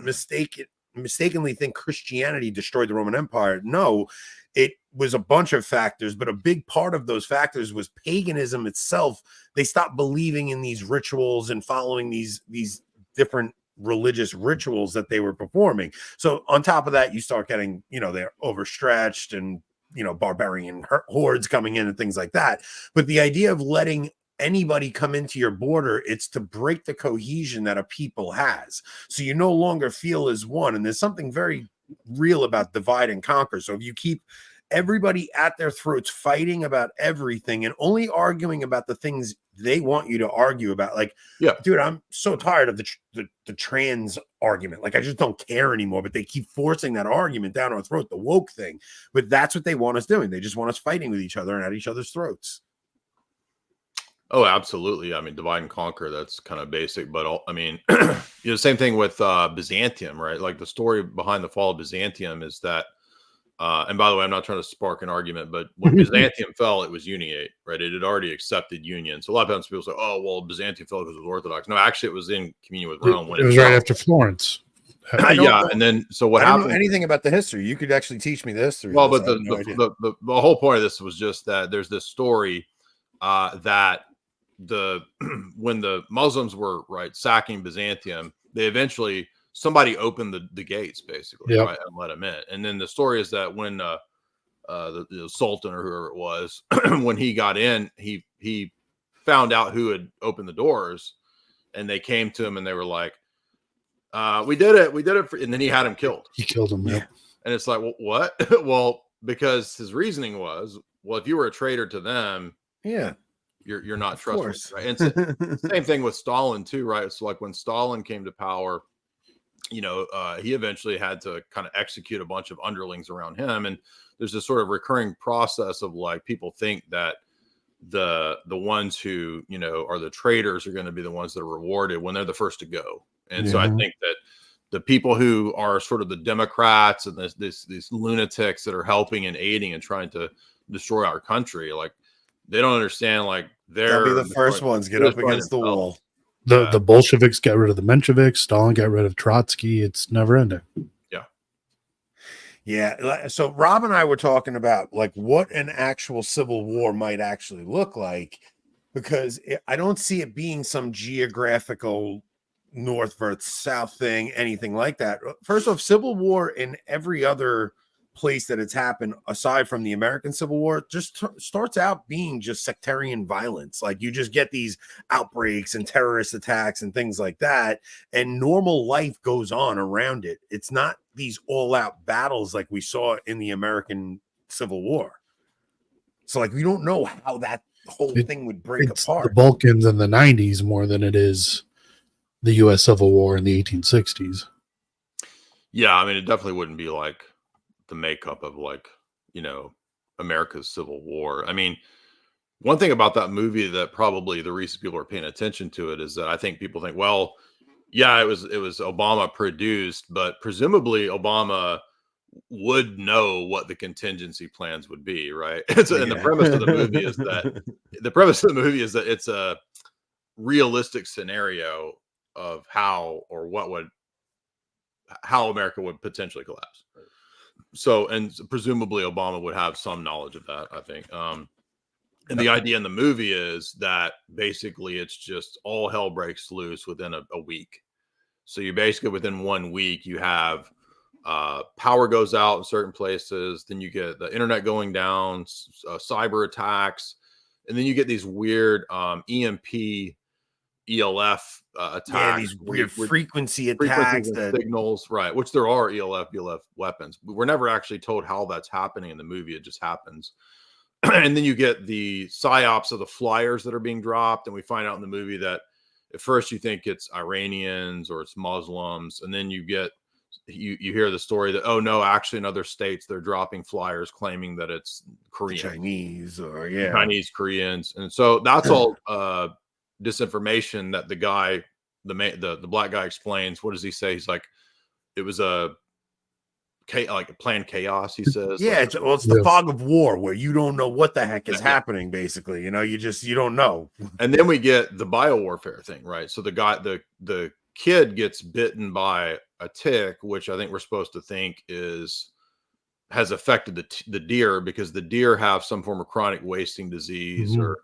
mistakenly think Christianity destroyed the Roman Empire. No, it was a bunch of factors, but a big part of those factors was paganism itself. They stopped believing in these rituals and following these different religious rituals that they were performing. So on top of that, you start getting, you know, they're overstretched and, you know, barbarian hordes coming in and things like that. But the idea of letting anybody come into your border, it's to break the cohesion that a people has. So you no longer feel as one. And there's something very real about divide and conquer. So if you keep everybody at their throats fighting about everything and only arguing about the things they want you to argue about, like, yeah, dude, I'm so tired of the trans argument. Like, I just don't care anymore, but they keep forcing that argument down our throat, the woke thing. But that's what they want us doing. They just want us fighting with each other and at each other's throats. Oh, absolutely. I mean, divide and conquer, that's kind of basic, but I mean, you know, same thing with Byzantium, right? Like the story behind the fall of Byzantium is that, and by the way, I'm not trying to spark an argument, but when Byzantium fell, it was uniate, right? It had already accepted union. So a lot of times people say, oh, well, Byzantium fell because it was Orthodox. No, actually, it was in communion with Rome. When it was right after Florence. Yeah, and then so what happened? I don't know anything about the history. You could actually teach me the history. Well, but the whole point of this was just that there's this story that when the Muslims were sacking Byzantium, they eventually, somebody opened the gates basically, right, and let them in. And then the story is that when the Sultan or whoever it was, when he got in, he found out who had opened the doors, and they came to him and they were like, we did it, and then he had him killed. He killed him. Yeah. And it's like, well, what? Well, because his reasoning was, well, if you were a traitor to them, yeah, you're not trustworthy, right? And it's same thing with Stalin too, right? So like when Stalin came to power, you know, he eventually had to kind of execute a bunch of underlings around him, and there's this sort of recurring process of like people think that the ones who, you know, are the traitors are going to be the ones that are rewarded when they're the first to go. And so I think that the people who are sort of the Democrats and these lunatics that are helping and aiding and trying to destroy our country, like, they don't understand, like, they'll be the first ones get up against the wall. The Bolsheviks got rid of the Mensheviks. Stalin got rid of Trotsky. It's never ending. Yeah. So Rob and I were talking about like what an actual civil war might actually look like, because I don't see it being some geographical north versus south thing, anything like that. First off, civil war in every other place that it's happened aside from the American Civil War just starts out being just sectarian violence. Like, you just get these outbreaks and terrorist attacks and things like that, and normal life goes on around it. It's not these all-out battles like we saw in the American Civil War. So like, we don't know how that whole thing would break apart. The Balkans in the 90s more than it is the U.S. Civil War in the 1860s. Yeah, I mean, it definitely wouldn't be like the makeup of, like, you know, America's Civil War. I mean, one thing about that movie that probably the reason people are paying attention to it is that I think people think, well, yeah, it was Obama produced, but presumably Obama would know what the contingency plans would be, right? And the premise of the movie is that it's a realistic scenario how America would potentially collapse. So, and presumably Obama would have some knowledge of that, I think. And the idea in the movie is that basically it's just all hell breaks loose within a week. So you basically, within 1 week, you have power goes out in certain places. Then you get the internet going down, cyber attacks. And then you get these weird EMP, ELF attacks. Yeah, these weird frequency attacks, signals, right? Which there are ELF weapons. We're never actually told how that's happening in the movie. It just happens. And then you get the psyops of the flyers that are being dropped, and we find out in the movie that at first you think it's Iranians or it's Muslims, and then you hear the story that, oh no, actually in other states they're dropping flyers claiming that it's Korean, Chinese Koreans, and so that's all disinformation that the guy, the black guy explains. What does he say? He's like, it was a planned chaos, he says. Yeah, it's the fog of war where you don't know what the heck is happening, basically. You know, you don't know. And then we get the biowarfare thing, right? So the kid gets bitten by a tick, which I think we're supposed to think has affected the deer, because the deer have some form of chronic wasting disease or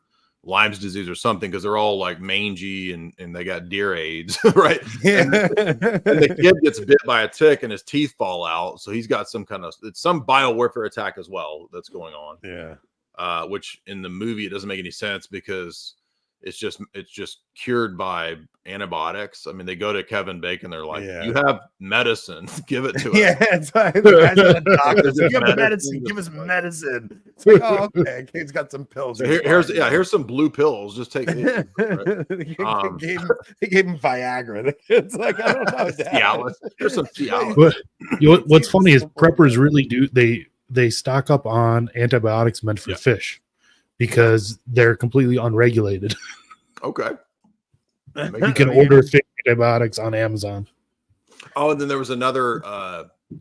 Lyme's disease or something, because they're all like mangy and they got deer AIDS, right? Yeah. And the kid gets bit by a tick and his teeth fall out, so he's got some biowarfare attack as well that's going on. Yeah. Which in the movie it doesn't make any sense, because it's just cured by antibiotics. I mean, they go to Kevin Bacon, they're like, you have medicine, give it to us. Yeah, it's like the guys at the doctors, you have medicine, give us medicine. It's like, oh, okay, kid's got some pills. So here's some blue pills, just take it. Right? They gave him Viagra. It's like, I don't know. Cialis. Here's some Cialis. What's funny is preppers really do they stock up on antibiotics meant for fish, because they're completely unregulated. Okay. You can order fish antibiotics on Amazon. Oh, and then there was another,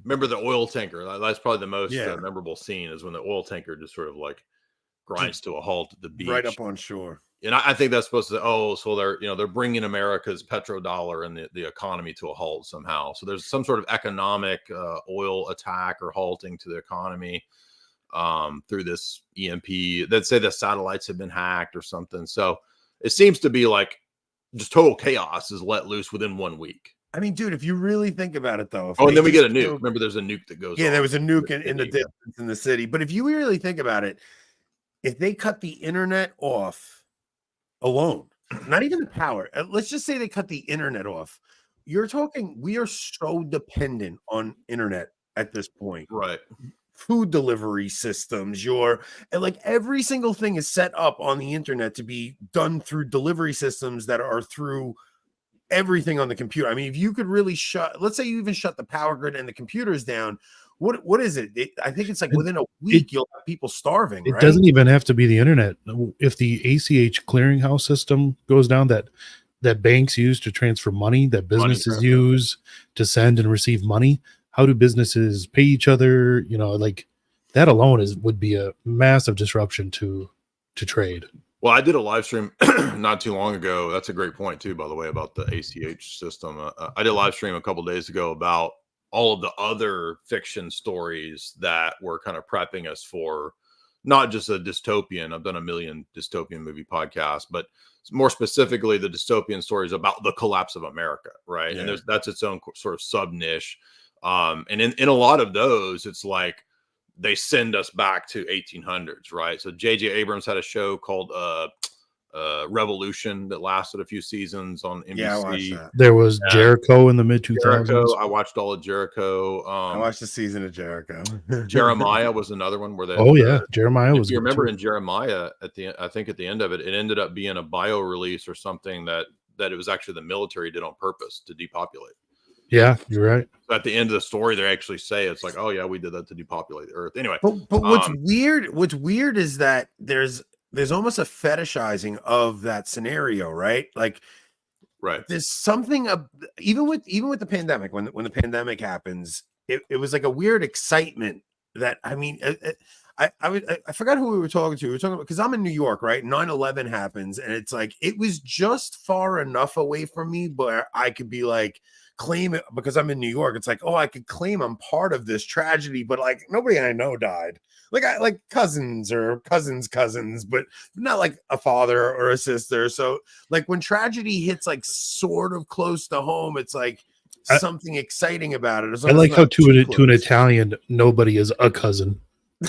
remember the oil tanker? That's probably the most memorable scene, is when the oil tanker just sort of like grinds to a halt at the beach. Right up on shore. And I think that's supposed to say, so they're bringing America's petrodollar and the economy to a halt somehow. So there's some sort of economic oil attack or halting to the economy through this EMP. They'd say the satellites have been hacked or something. So it seems to be like just total chaos is let loose within 1 week. I mean, dude, if you really think about it, though. And then we get a nuke. Remember, there's a nuke that goes. Yeah, there was a nuke in the distance in the city. But if you really think about it, if they cut the internet off alone, not even the power, let's just say they cut the internet off. You're talking, we are so dependent on internet at this point. Right. Food delivery systems, and like every single thing is set up on the internet to be done through delivery systems that are through everything on the computer. I mean, if you could really let's say you even shut the power grid and the computers down, what is it? I think it's like within a week you'll have people starving. It doesn't even have to be the internet. If the ACH clearinghouse system goes down, that banks use to transfer money, that businesses use to send and receive money, how do businesses pay each other? Like that alone would be a massive disruption to trade. Well, I did a live stream not too long ago. That's a great point too, by the way, about the ACH system. I did a live stream a couple of days ago about all of the other fiction stories that were kind of prepping us for not just a dystopian. I've done a million dystopian movie podcasts, but more specifically the dystopian stories about the collapse of America, right? Yeah. And that's its own sort of sub niche. And in a lot of those, it's like they send us back to 1800s, right? So J.J. Abrams had a show called Revolution that lasted a few seasons on NBC. Yeah, I watched that. There was Jericho in the mid 2000s. I watched all of Jericho. I watched the season of Jericho. Jeremiah was another one where they. Oh yeah, Jeremiah was. You remember in Jeremiah at the end of it, it ended up being a bio release or something that it was actually the military did on purpose to depopulate. Yeah, you're right. At the end of the story, they actually say it's like, oh yeah, we did that to depopulate the earth. Anyway, but what's weird is that there's almost a fetishizing of that scenario, right? Like, right. There's something even with the pandemic, when the pandemic happens, it was like a weird excitement that, I mean, I forgot who we were talking to. We were talking about, because I'm in New York, right? 9/11 happens, and it's like it was just far enough away from me, but I could be like claim it because I'm in New York. It's like, oh, I could claim I'm part of this tragedy, but like nobody I know died. Like I like cousins or cousins, but not like a father or a sister. So like when tragedy hits like sort of close to home, it's like something exciting about it. I like how to an Italian, nobody is a cousin.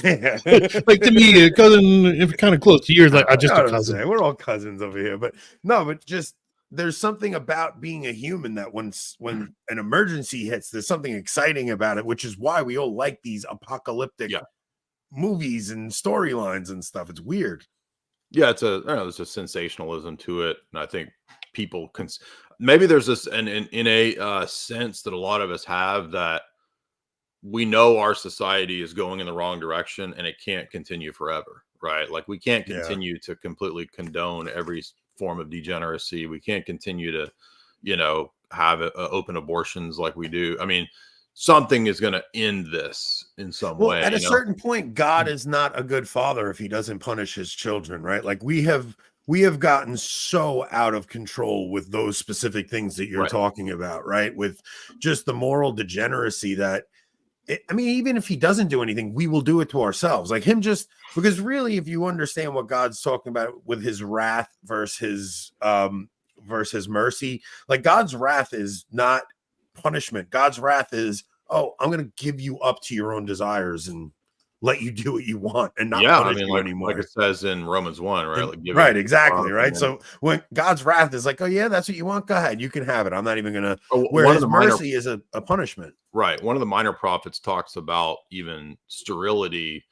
Like to me, a cousin, if kind of close to yours, like I'm just a cousin. We're all cousins over here, but no, but just there's something about being a human that when an emergency hits, there's something exciting about it, which is why we all like these apocalyptic movies and storylines and stuff. It's weird. Yeah, there's a sensationalism to it, and I think people can maybe there's this in a sense that a lot of us have, that we know our society is going in the wrong direction and it can't continue forever, right? Like we can't continue to completely condone every form of degeneracy. We can't continue to, have open abortions like we do. I mean, something is going to end this in some way. At a certain point, God is not a good father if he doesn't punish his children, right? Like we have gotten so out of control with those specific things that you're talking about, right? With just the moral degeneracy that, even if he doesn't do anything, we will do it to ourselves. Like him because really, if you understand what God's talking about with his wrath versus his mercy, like God's wrath is not punishment. God's wrath is, oh, I'm going to give you up to your own desires and let you do what you want and not punish you anymore. Like it says in Romans 1, right? Like right, exactly, right? So when God's wrath is like, oh yeah, that's what you want, go ahead, you can have it. I'm not even going to, whereas mercy is a punishment. Right. One of the minor prophets talks about even sterility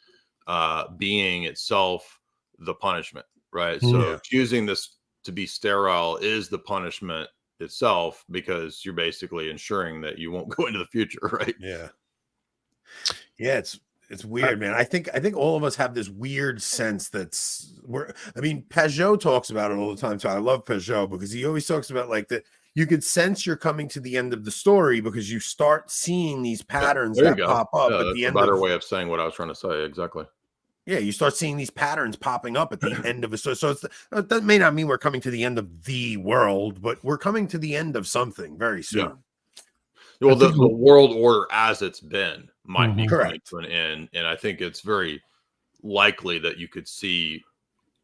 being itself the punishment, right? So choosing this to be sterile is the punishment itself, because you're basically ensuring that you won't go into the future, right? Yeah, it's weird, man. I think all of us have this weird sense Peugeot talks about it all the time. So I love Peugeot because he always talks about like that you could sense you're coming to the end of the story because you start seeing these patterns that pop up at the end. A better way of saying what I was trying to say. Exactly. Yeah, you start seeing these patterns popping up at the end of a story. So that may not mean we're coming to the end of the world, but we're coming to the end of something very soon. Yeah. Well, the world order as it's been might be coming correct to an end, and I think it's very likely that you could see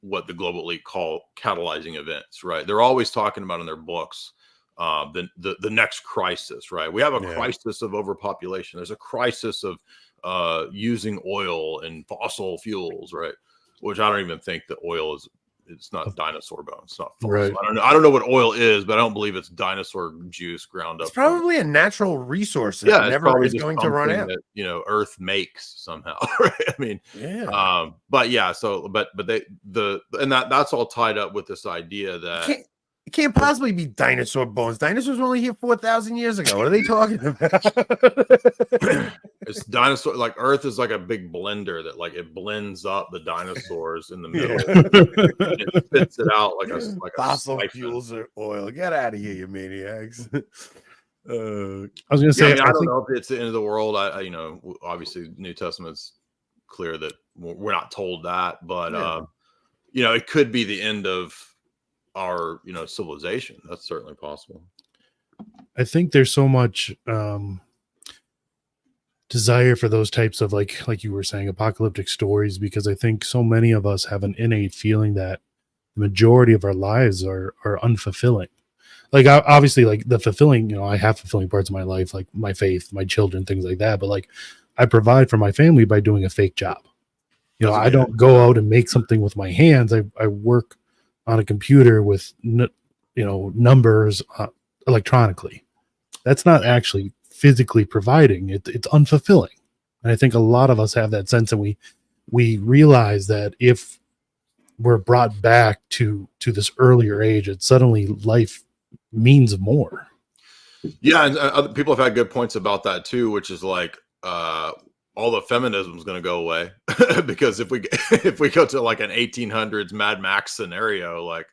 what the global elite call catalyzing events. Right? They're always talking about in their books the next crisis. Right? We have a crisis of overpopulation. There's a crisis of using oil and fossil fuels. Right? Which I don't even think that oil is. It's not dinosaur bones. It's not fossil. Right. I don't know what oil is, but I don't believe it's dinosaur juice ground up. It's probably a natural resource that never is going to run out. That, Earth makes somehow. Right? I mean, but yeah. So, but that's all tied up with this idea that it can't possibly be dinosaur bones. Dinosaurs were only here 4,000 years ago. What are they talking about? It's dinosaur, like Earth is like a big blender that like it blends up the dinosaurs in the middle. And it spits it out like a fossil fuels or oil. Get out of here, you maniacs. I was gonna say, I don't know if it's the end of the world. I obviously New Testament's clear that we're not told that, but it could be the end of our civilization. That's certainly possible. I think there's so much desire for those types of like you were saying, apocalyptic stories, because I think so many of us have an innate feeling that the majority of our lives are unfulfilling. Like obviously, like the fulfilling, I have fulfilling parts of my life, like my faith, my children, things like that. But like I provide for my family by doing a fake job. I don't go out and make something with my hands. I work on a computer with numbers electronically. That's not actually physically providing. It's unfulfilling. And I think a lot of us have that sense, and we realize that if we're brought back to this earlier age, it suddenly life means more. Yeah, and other people have had good points about that too, which is like all the feminism is going to go away because if we go to like an 1800s Mad Max scenario, like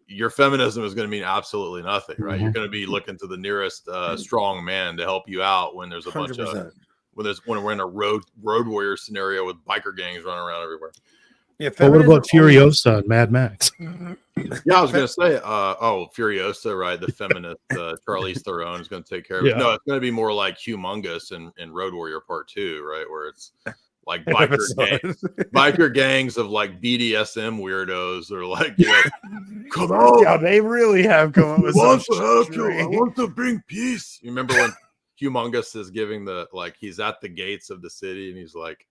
your feminism is going to mean absolutely nothing, right? You're going to be looking to the nearest strong man to help you out when there's a bunch 100%. Of when we're in a road warrior scenario with biker gangs running around everywhere. Yeah. Well, what about Furiosa and Mad Max? Yeah, I was going to say, Furiosa, right? The feminist Charlize Theron is going to take care of it. No, it's going to be more like Humongous in Road Warrior Part 2, right? Where it's like biker gangs of like BDSM weirdos, or like, come on. Yeah, they really have come up with I want to bring peace. You remember when Humongous is giving he's at the gates of the city, and he's like,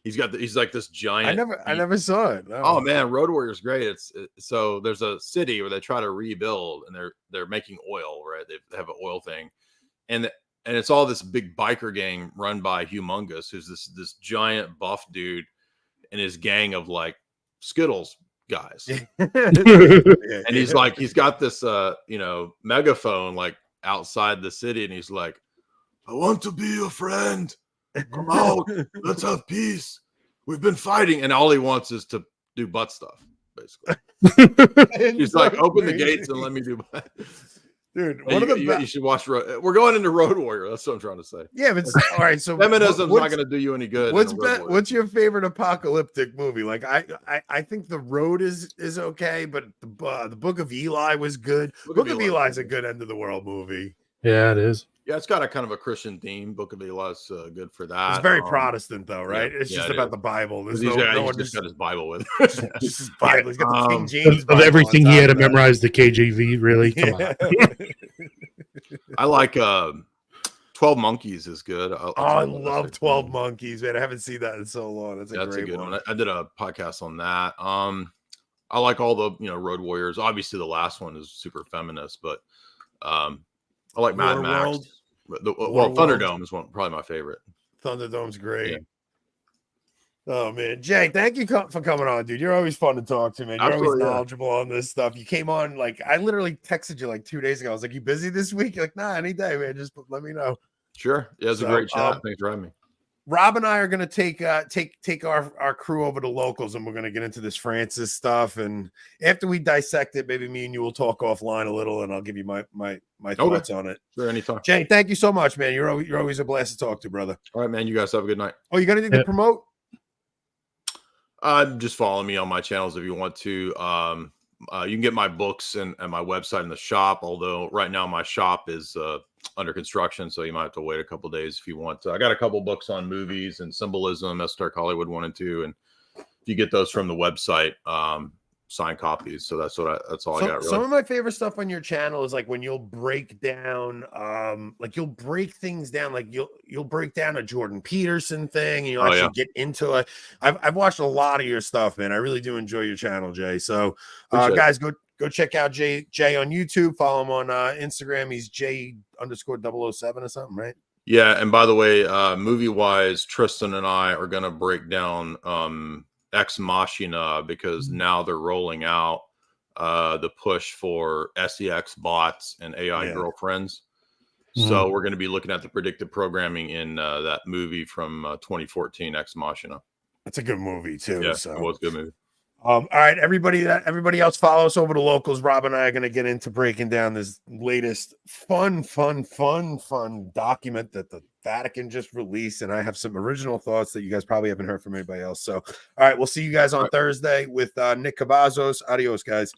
he's like this giant. I never saw it. No. Oh man, Road Warrior is great. So there's a city where they try to rebuild, and they're making oil, right? They have an oil thing, and it's all this big biker gang run by Humongous, who's this giant buff dude, and his gang of like Skittles guys. And he's like, he's got this megaphone like outside the city, and he's like, I want to be your friend. Come out. Let's have peace. We've been fighting. And all he wants is to do butt stuff, basically. He's like, open the gates and let me do butt. Dude, you should watch we're going into Road Warrior. That's what I'm trying to say. Yeah, but all right. So feminism's not going to do you any good. What's your favorite apocalyptic movie? Like I think The Road is okay, but the Book of Eli was good. Book of Eli is a good end of the world movie. Yeah, it is. Yeah, it's got a kind of a Christian theme. Book of Eli is good for that. It's very Protestant, though, right? It's just about the Bible. There's no one just got his Bible with him. Just his Bible. He's got the King James Bible. Of everything he had to memorize the KJV, really. Come on. I like 12 Monkeys is good. I love 12 Monkeys, man. I haven't seen that in so long. That's a great one. I did a podcast on that. I like all the Road Warriors. Obviously, the last one is super feminist, but I like Mad Max. Thunderdome is probably my favorite. Thunderdome's great. Yeah. Oh man, Jay, thank you for coming on, dude. You're always fun to talk to, man. You're always knowledgeable on this stuff. You came on I literally texted you like 2 days ago. I was like, "You busy this week?" You're like, "Nah, any day, man. Just let me know." Sure. Yeah, it's a great chat. Thanks for having me. Rob and I are going to take our crew over to locals, and we're going to get into this Francis stuff. And after we dissect it, maybe me and you will talk offline a little, and I'll give you my thoughts on it. Sure, anytime. Jay, thank you so much, man. You're always a blast to talk to, brother. All right, man. You guys have a good night. Oh, you got anything to promote? Just follow me on my channels if you want to. You can get my books and my website in the shop. Although right now my shop is under construction, so you might have to wait a couple days if you want to. I got a couple books on movies and symbolism, Esoteric Hollywood 1 and 2, and if you get those from the website, signed copies. So that's all I got. Really. Some of my favorite stuff on your channel is like when you'll break down, you'll break things down, like you'll break down a Jordan Peterson thing, and you'll actually get into it. I've watched a lot of your stuff, man. I really do enjoy your channel, Jay. So, guys, go check out Jay on YouTube. Follow him on Instagram. He's J_007 or something, right? Yeah. And by the way, movie wise, Tristan and I are going to break down Ex Machina, because now they're rolling out the push for SEX bots and AI girlfriends. So we're going to be looking at the predictive programming in that movie from 2014, Ex Machina. That's a good movie too. Yeah, so. it was a good movie. All right, everybody else follow us over to locals. Rob and I are going to get into breaking down this latest fun document that the Vatican just released, and I have some original thoughts that you guys probably haven't heard from anybody else. So, all right, we'll see you guys on Thursday with Nick Kovazos. Adios, guys.